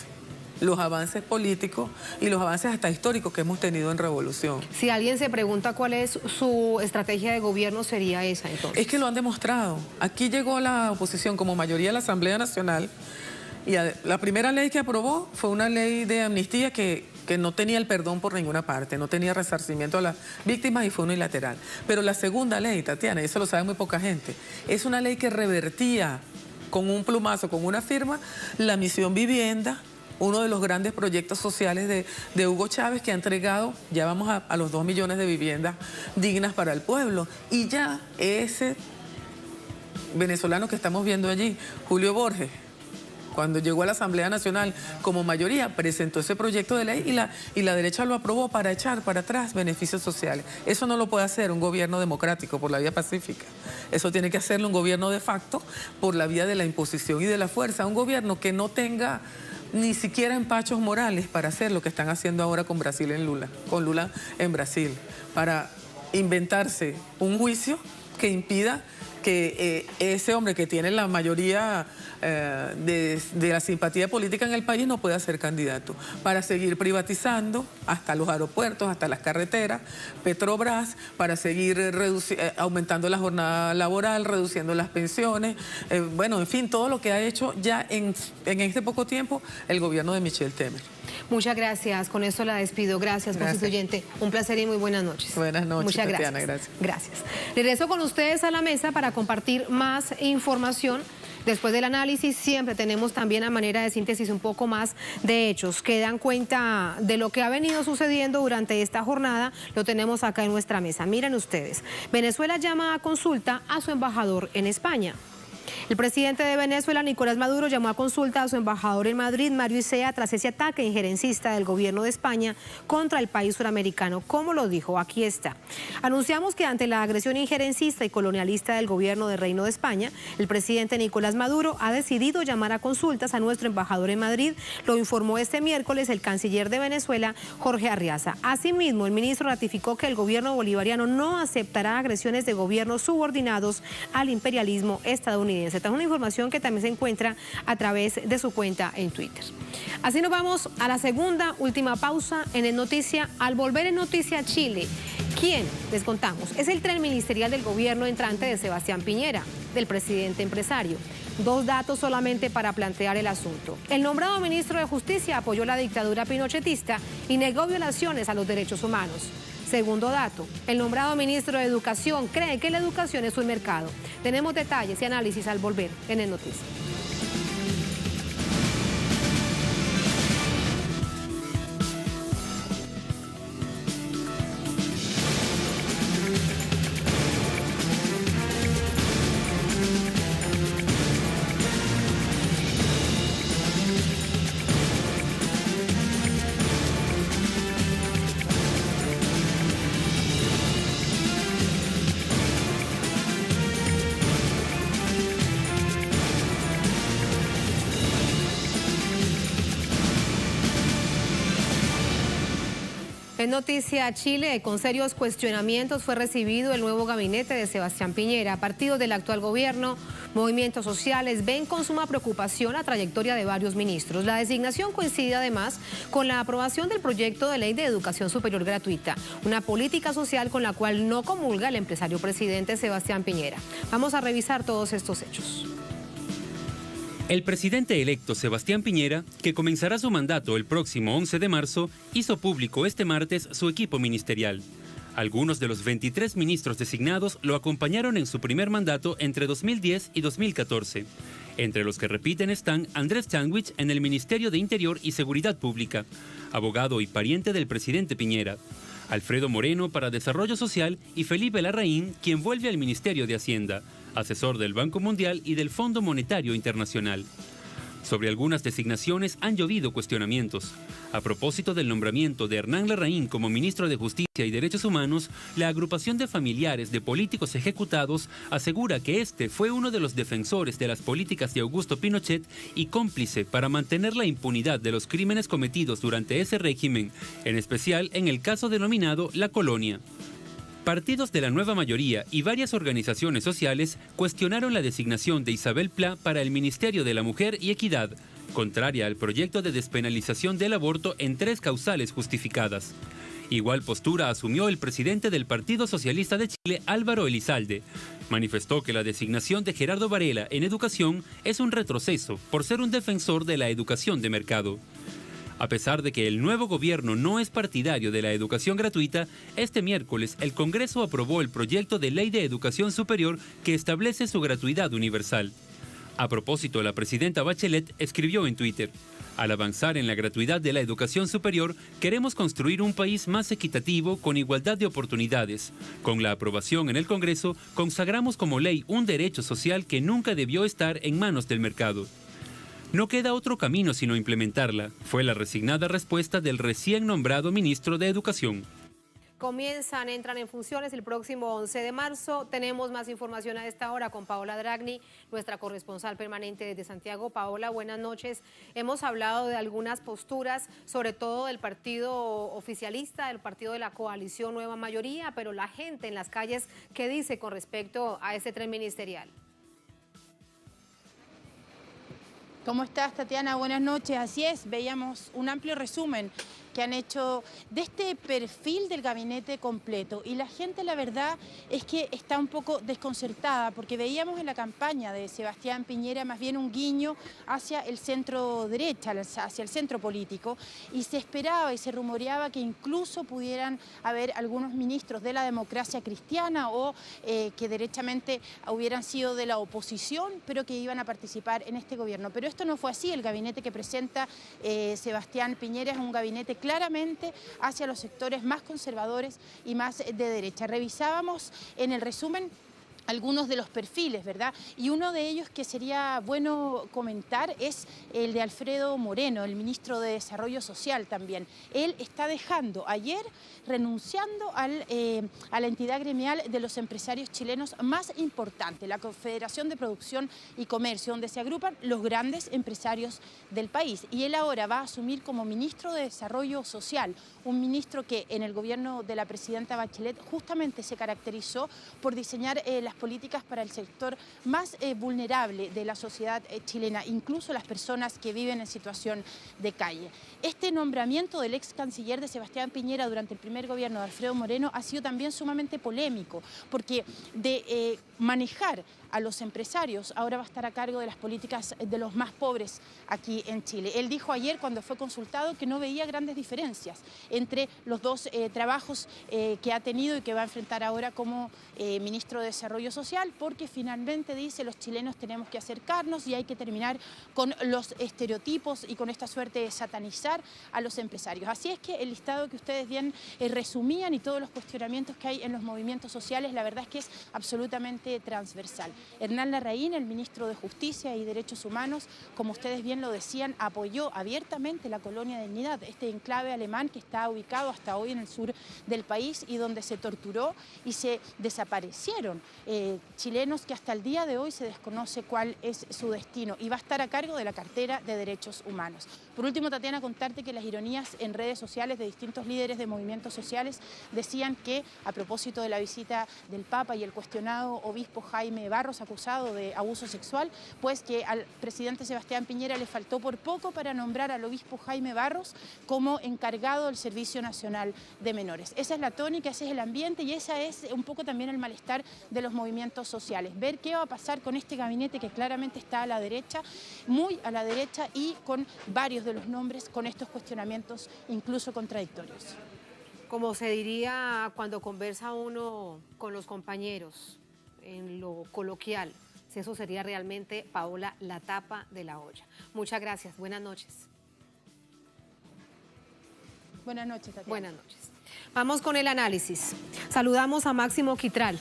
los avances políticos y los avances hasta históricos que hemos tenido en revolución. Si alguien se pregunta cuál es su estrategia de gobierno, sería esa entonces. Es que lo han demostrado. Aquí llegó la oposición como mayoría de la Asamblea Nacional y la primera ley que aprobó fue una ley de amnistía que no tenía el perdón por ninguna parte, no tenía resarcimiento a las víctimas y fue unilateral. Pero la segunda ley, Tatiana, y eso lo sabe muy poca gente, es una ley que revertía con un plumazo, con una firma, la misión vivienda, uno de los grandes proyectos sociales de Hugo Chávez, que ha entregado, ya vamos a los 2 millones de viviendas dignas para el pueblo. Y ya ese venezolano que estamos viendo allí, Julio Borges, cuando llegó a la Asamblea Nacional como mayoría, presentó ese proyecto de ley y la derecha lo aprobó para echar para atrás beneficios sociales. Eso no lo puede hacer un gobierno democrático por la vía pacífica. Eso tiene que hacerlo un gobierno de facto por la vía de la imposición y de la fuerza. Un gobierno que no tenga ni siquiera empachos morales para hacer lo que están haciendo ahora con Lula en Brasil, para inventarse un juicio que impida que ese hombre que tiene la mayoría de la simpatía política en el país no pueda ser candidato, para seguir privatizando hasta los aeropuertos, hasta las carreteras, Petrobras, para seguir aumentando la jornada laboral, reduciendo las pensiones, bueno, en fin, todo lo que ha hecho ya en este poco tiempo el gobierno de Michel Temer. Muchas gracias. Con esto la despido. Gracias, constituyente. Un placer y muy buenas noches. Buenas noches, Muchas gracias. Tatiana, gracias. Gracias. Regreso con ustedes a la mesa para compartir más información. Después del análisis siempre tenemos también a manera de síntesis un poco más de hechos que dan cuenta de lo que ha venido sucediendo durante esta jornada. Lo tenemos acá en nuestra mesa. Miren ustedes. Venezuela llama a consulta a su embajador en España. El presidente de Venezuela, Nicolás Maduro, llamó a consulta a su embajador en Madrid, Mario Isea, tras ese ataque injerencista del gobierno de España contra el país suramericano. ¿Cómo lo dijo? Aquí está. Anunciamos que ante la agresión injerencista y colonialista del gobierno del Reino de España, el presidente Nicolás Maduro ha decidido llamar a consultas a nuestro embajador en Madrid. Lo informó este miércoles el canciller de Venezuela, Jorge Arriaza. Asimismo, el ministro ratificó que el gobierno bolivariano no aceptará agresiones de gobiernos subordinados al imperialismo estadounidense. Esta es una información que también se encuentra a través de su cuenta en Twitter. Así nos vamos a la segunda, última pausa en el Noticia. Al volver en Noticia Chile, ¿quién? Les contamos. Es el tren ministerial del gobierno entrante de Sebastián Piñera, del presidente empresario. 2 datos solamente para plantear el asunto. El nombrado ministro de Justicia apoyó la dictadura pinochetista y negó violaciones a los derechos humanos. Segundo dato, el nombrado ministro de Educación cree que la educación es un mercado. Tenemos detalles y análisis al volver en el Noticia. En Noticia Chile, con serios cuestionamientos fue recibido el nuevo gabinete de Sebastián Piñera. Partidos del actual gobierno, movimientos sociales ven con suma preocupación la trayectoria de varios ministros. La designación coincide además con la aprobación del proyecto de ley de educación superior gratuita, una política social con la cual no comulga el empresario presidente Sebastián Piñera. Vamos a revisar todos estos hechos. El presidente electo Sebastián Piñera, que comenzará su mandato el próximo 11 de marzo, hizo público este martes su equipo ministerial. Algunos de los 23 ministros designados lo acompañaron en su primer mandato entre 2010 y 2014. Entre los que repiten están Andrés Chadwick en el Ministerio de Interior y Seguridad Pública, abogado y pariente del presidente Piñera, Alfredo Moreno para Desarrollo Social y Felipe Larraín, quien vuelve al Ministerio de Hacienda, asesor del Banco Mundial y del Fondo Monetario Internacional. Sobre algunas designaciones han llovido cuestionamientos. A propósito del nombramiento de Hernán Larraín como ministro de Justicia y Derechos Humanos, la agrupación de familiares de políticos ejecutados asegura que este fue uno de los defensores de las políticas de Augusto Pinochet y cómplice para mantener la impunidad de los crímenes cometidos durante ese régimen, en especial en el caso denominado La Colonia. Partidos de la nueva mayoría y varias organizaciones sociales cuestionaron la designación de Isabel Plá para el Ministerio de la Mujer y Equidad, contraria al proyecto de despenalización del aborto en 3 causales justificadas. Igual postura asumió el presidente del Partido Socialista de Chile, Álvaro Elizalde. Manifestó que la designación de Gerardo Varela en educación es un retroceso por ser un defensor de la educación de mercado. A pesar de que el nuevo gobierno no es partidario de la educación gratuita, este miércoles el Congreso aprobó el proyecto de ley de educación superior que establece su gratuidad universal. A propósito, la presidenta Bachelet escribió en Twitter: al avanzar en la gratuidad de la educación superior, queremos construir un país más equitativo con igualdad de oportunidades. Con la aprobación en el Congreso, consagramos como ley un derecho social que nunca debió estar en manos del mercado. No queda otro camino sino implementarla, fue la resignada respuesta del recién nombrado ministro de Educación. entran en funciones el próximo 11 de marzo. Tenemos más información a esta hora con Paola Dragni, nuestra corresponsal permanente desde Santiago. Paola, buenas noches. Hemos hablado de algunas posturas, sobre todo del partido oficialista, del partido de la coalición Nueva Mayoría, pero la gente en las calles, ¿qué dice con respecto a este tren ministerial? ¿Cómo estás, Tatiana? Buenas noches. Así es, veíamos un amplio resumen que han hecho de este perfil del gabinete completo. Y la gente, la verdad, es que está un poco desconcertada, porque veíamos en la campaña de Sebastián Piñera más bien un guiño hacia el centro derecha, hacia el centro político, y se esperaba y se rumoreaba que incluso pudieran haber algunos ministros de la democracia cristiana o que derechamente hubieran sido de la oposición, pero que iban a participar en este gobierno. Pero esto no fue así. El gabinete que presenta Sebastián Piñera es un gabinete claramente hacia los sectores más conservadores y más de derecha. Revisábamos en el resumen algunos de los perfiles, ¿verdad? Y uno de ellos que sería bueno comentar es el de Alfredo Moreno, el ministro de Desarrollo Social también. Él está dejando ayer, renunciando a la entidad gremial de los empresarios chilenos más importante, la Confederación de Producción y Comercio, donde se agrupan los grandes empresarios del país. Y él ahora va a asumir como ministro de Desarrollo Social, un ministro que en el gobierno de la presidenta Bachelet justamente se caracterizó por diseñar las políticas para el sector más vulnerable de la sociedad chilena, incluso las personas que viven en situación de calle. Este nombramiento del ex canciller de Sebastián Piñera durante el primer gobierno de Alfredo Moreno ha sido también sumamente polémico, porque de manejar a los empresarios ahora va a estar a cargo de las políticas de los más pobres aquí en Chile. Él dijo ayer, cuando fue consultado, que no veía grandes diferencias entre los dos trabajos que ha tenido y que va a enfrentar ahora como ministro de Desarrollo Social, porque finalmente dice: los chilenos tenemos que acercarnos y hay que terminar con los estereotipos y con esta suerte de satanizar a los empresarios. Así es que el listado que ustedes bien resumían y todos los cuestionamientos que hay en los movimientos sociales, la verdad es que es absolutamente transversal. Hernán Larraín, el ministro de Justicia y Derechos Humanos, como ustedes bien lo decían, apoyó abiertamente la Colonia Dignidad, este enclave alemán que está ubicado hasta hoy en el sur del país y donde se torturó y se desaparecieron chilenos que hasta el día de hoy se desconoce cuál es su destino, y va a estar a cargo de la cartera de Derechos Humanos. Por último, Tatiana, contarte que las ironías en redes sociales de distintos líderes de movimientos sociales decían que, a propósito de la visita del Papa y el cuestionado obispo Jaime Barros, acusado de abuso sexual, pues que al presidente Sebastián Piñera le faltó por poco para nombrar al obispo Jaime Barros como encargado del Servicio Nacional de Menores. Esa es la tónica, ese es el ambiente y esa es un poco también el malestar de los movimientos sociales. Ver qué va a pasar con este gabinete que claramente está a la derecha, muy a la derecha, y con varios de los nombres con estos cuestionamientos incluso contradictorios. Como se diría cuando conversa uno con los compañeros, en lo coloquial, eso sería realmente, Paola, la tapa de la olla. Muchas gracias, buenas noches. Buenas noches, Tatiana. Buenas noches. Vamos con el análisis. Saludamos a Máximo Quitral,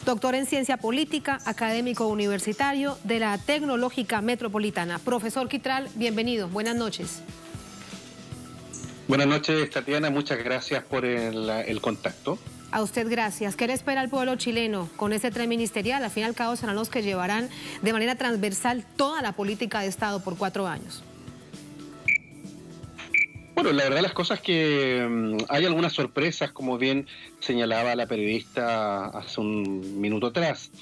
doctor en Ciencia Política, académico universitario de la Tecnológica Metropolitana. Profesor Quitral, bienvenido, buenas noches. Buenas noches, Tatiana, muchas gracias por el contacto. A usted gracias. ¿Qué le espera al pueblo chileno con este tren ministerial? Al fin y al cabo serán los que llevarán de manera transversal toda la política de Estado por 4 años. Bueno, la verdad las cosas que hay algunas sorpresas, como bien señalaba la periodista hace un minuto atrás.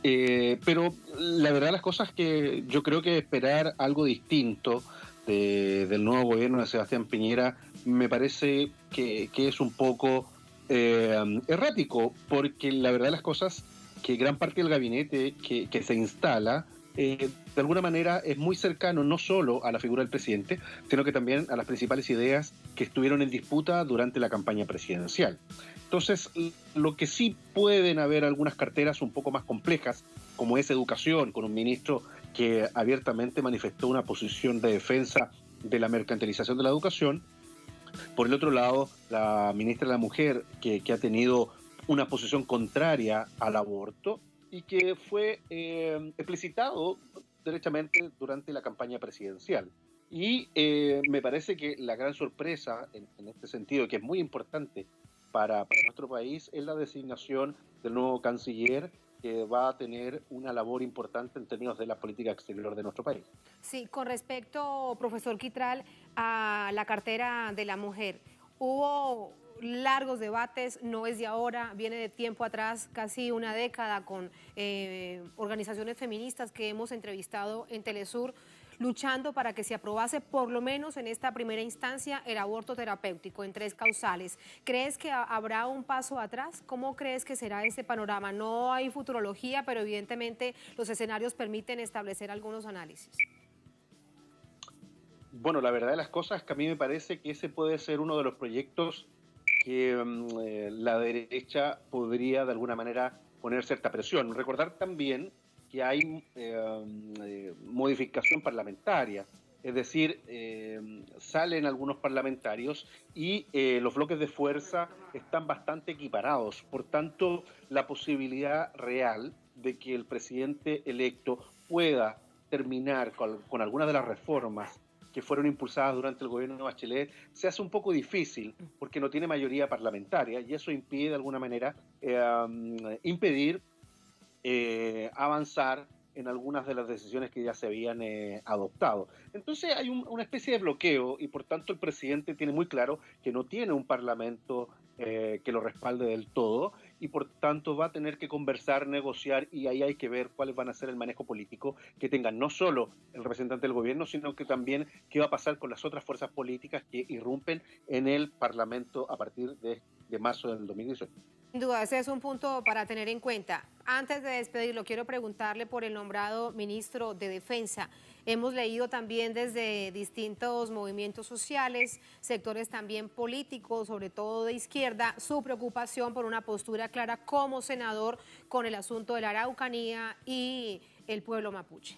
Pero la verdad las cosas que yo creo que esperar algo distinto del nuevo gobierno de Sebastián Piñera me parece que es un poco errático, porque la verdad las cosas que gran parte del gabinete que se instala de alguna manera es muy cercano no solo a la figura del presidente, sino que también a las principales ideas que estuvieron en disputa durante la campaña presidencial. Entonces, lo que sí pueden haber algunas carteras un poco más complejas, como es educación, con un ministro que abiertamente manifestó una posición de defensa de la mercantilización de la educación. Por el otro lado, la ministra de la Mujer, que ha tenido una posición contraria al aborto y que fue explicitado derechamente durante la campaña presidencial. Y me parece que la gran sorpresa en este sentido, que es muy importante para nuestro país es la designación del nuevo canciller, que va a tener una labor importante en términos de la política exterior de nuestro país. Sí, con respecto, profesor Quitral, a la cartera de la mujer, hubo largos debates, no es de ahora, viene de tiempo atrás, casi una década, con organizaciones feministas que hemos entrevistado en Telesur, luchando para que se aprobase por lo menos en esta primera instancia el aborto terapéutico en 3 causales. ¿Crees que habrá un paso atrás? ¿Cómo crees que será ese panorama? No hay futurología, pero evidentemente los escenarios permiten establecer algunos análisis. Bueno, la verdad de las cosas es que a mí me parece que ese puede ser uno de los proyectos que la derecha podría de alguna manera poner cierta presión. Recordar también que hay modificación parlamentaria, es decir, salen algunos parlamentarios y los bloques de fuerza están bastante equiparados. Por tanto, la posibilidad real de que el presidente electo pueda terminar con algunas de las reformas que fueron impulsadas durante el gobierno de Bachelet se hace un poco difícil porque no tiene mayoría parlamentaria y eso impide de alguna manera impedir avanzar en algunas de las decisiones que ya se habían adoptado. Entonces hay una especie de bloqueo y por tanto el presidente tiene muy claro que no tiene un parlamento que lo respalde del todo y por tanto va a tener que conversar, negociar y ahí hay que ver cuáles van a ser el manejo político que tengan no solo el representante del gobierno, sino que también qué va a pasar con las otras fuerzas políticas que irrumpen en el parlamento a partir de marzo del 2018. Sin duda, ese es un punto para tener en cuenta. Antes de despedirlo, quiero preguntarle por el nombrado ministro de Defensa. Hemos leído también desde distintos movimientos sociales, sectores también políticos, sobre todo de izquierda, su preocupación por una postura clara como senador con el asunto de la Araucanía y el pueblo mapuche.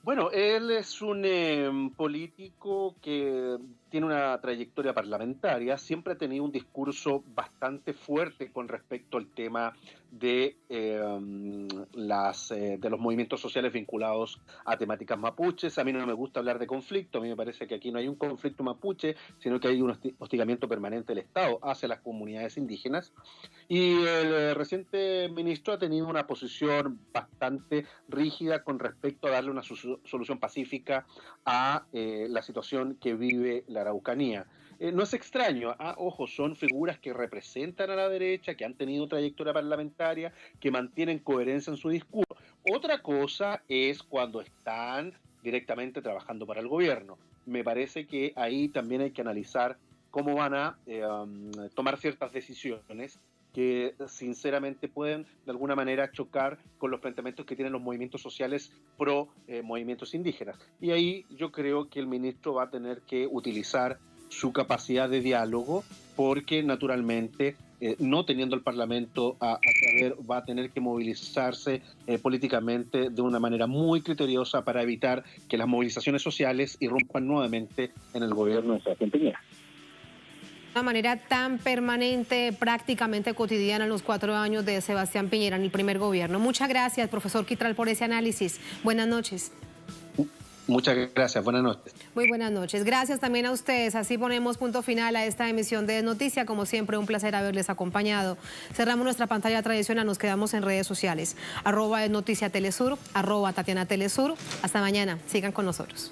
Bueno, él es un político que tiene una trayectoria parlamentaria, siempre ha tenido un discurso bastante fuerte con respecto al tema de los movimientos sociales vinculados a temáticas mapuches. A mí no me gusta hablar de conflicto, a mí me parece que aquí no hay un conflicto mapuche, sino que hay un hostigamiento permanente del Estado hacia las comunidades indígenas. Y el reciente ministro ha tenido una posición bastante rígida con respecto a darle una solución pacífica a la situación que vive la Araucanía. No es extraño, ojo, son figuras que representan a la derecha, que han tenido trayectoria parlamentaria, que mantienen coherencia en su discurso. Otra cosa es cuando están directamente trabajando para el gobierno. Me parece que ahí también hay que analizar cómo van a tomar ciertas decisiones que sinceramente pueden de alguna manera chocar con los planteamientos que tienen los movimientos sociales pro movimientos indígenas. Y ahí yo creo que el ministro va a tener que utilizar su capacidad de diálogo porque naturalmente no teniendo el Parlamento a saber, va a tener que movilizarse políticamente de una manera muy criteriosa para evitar que las movilizaciones sociales irrumpan nuevamente en el gobierno de Sebastián Piñera. Una manera tan permanente, prácticamente cotidiana en los 4 años de Sebastián Piñera en el primer gobierno. Muchas gracias, profesor Quitral, por ese análisis. Buenas noches. Muchas gracias, buenas noches. Muy buenas noches. Gracias también a ustedes. Así ponemos punto final a esta emisión de Noticia. Como siempre, un placer haberles acompañado. Cerramos nuestra pantalla tradicional, nos quedamos en redes sociales. @Noticia Telesur, @Tatiana Telesur. Hasta mañana, sigan con nosotros.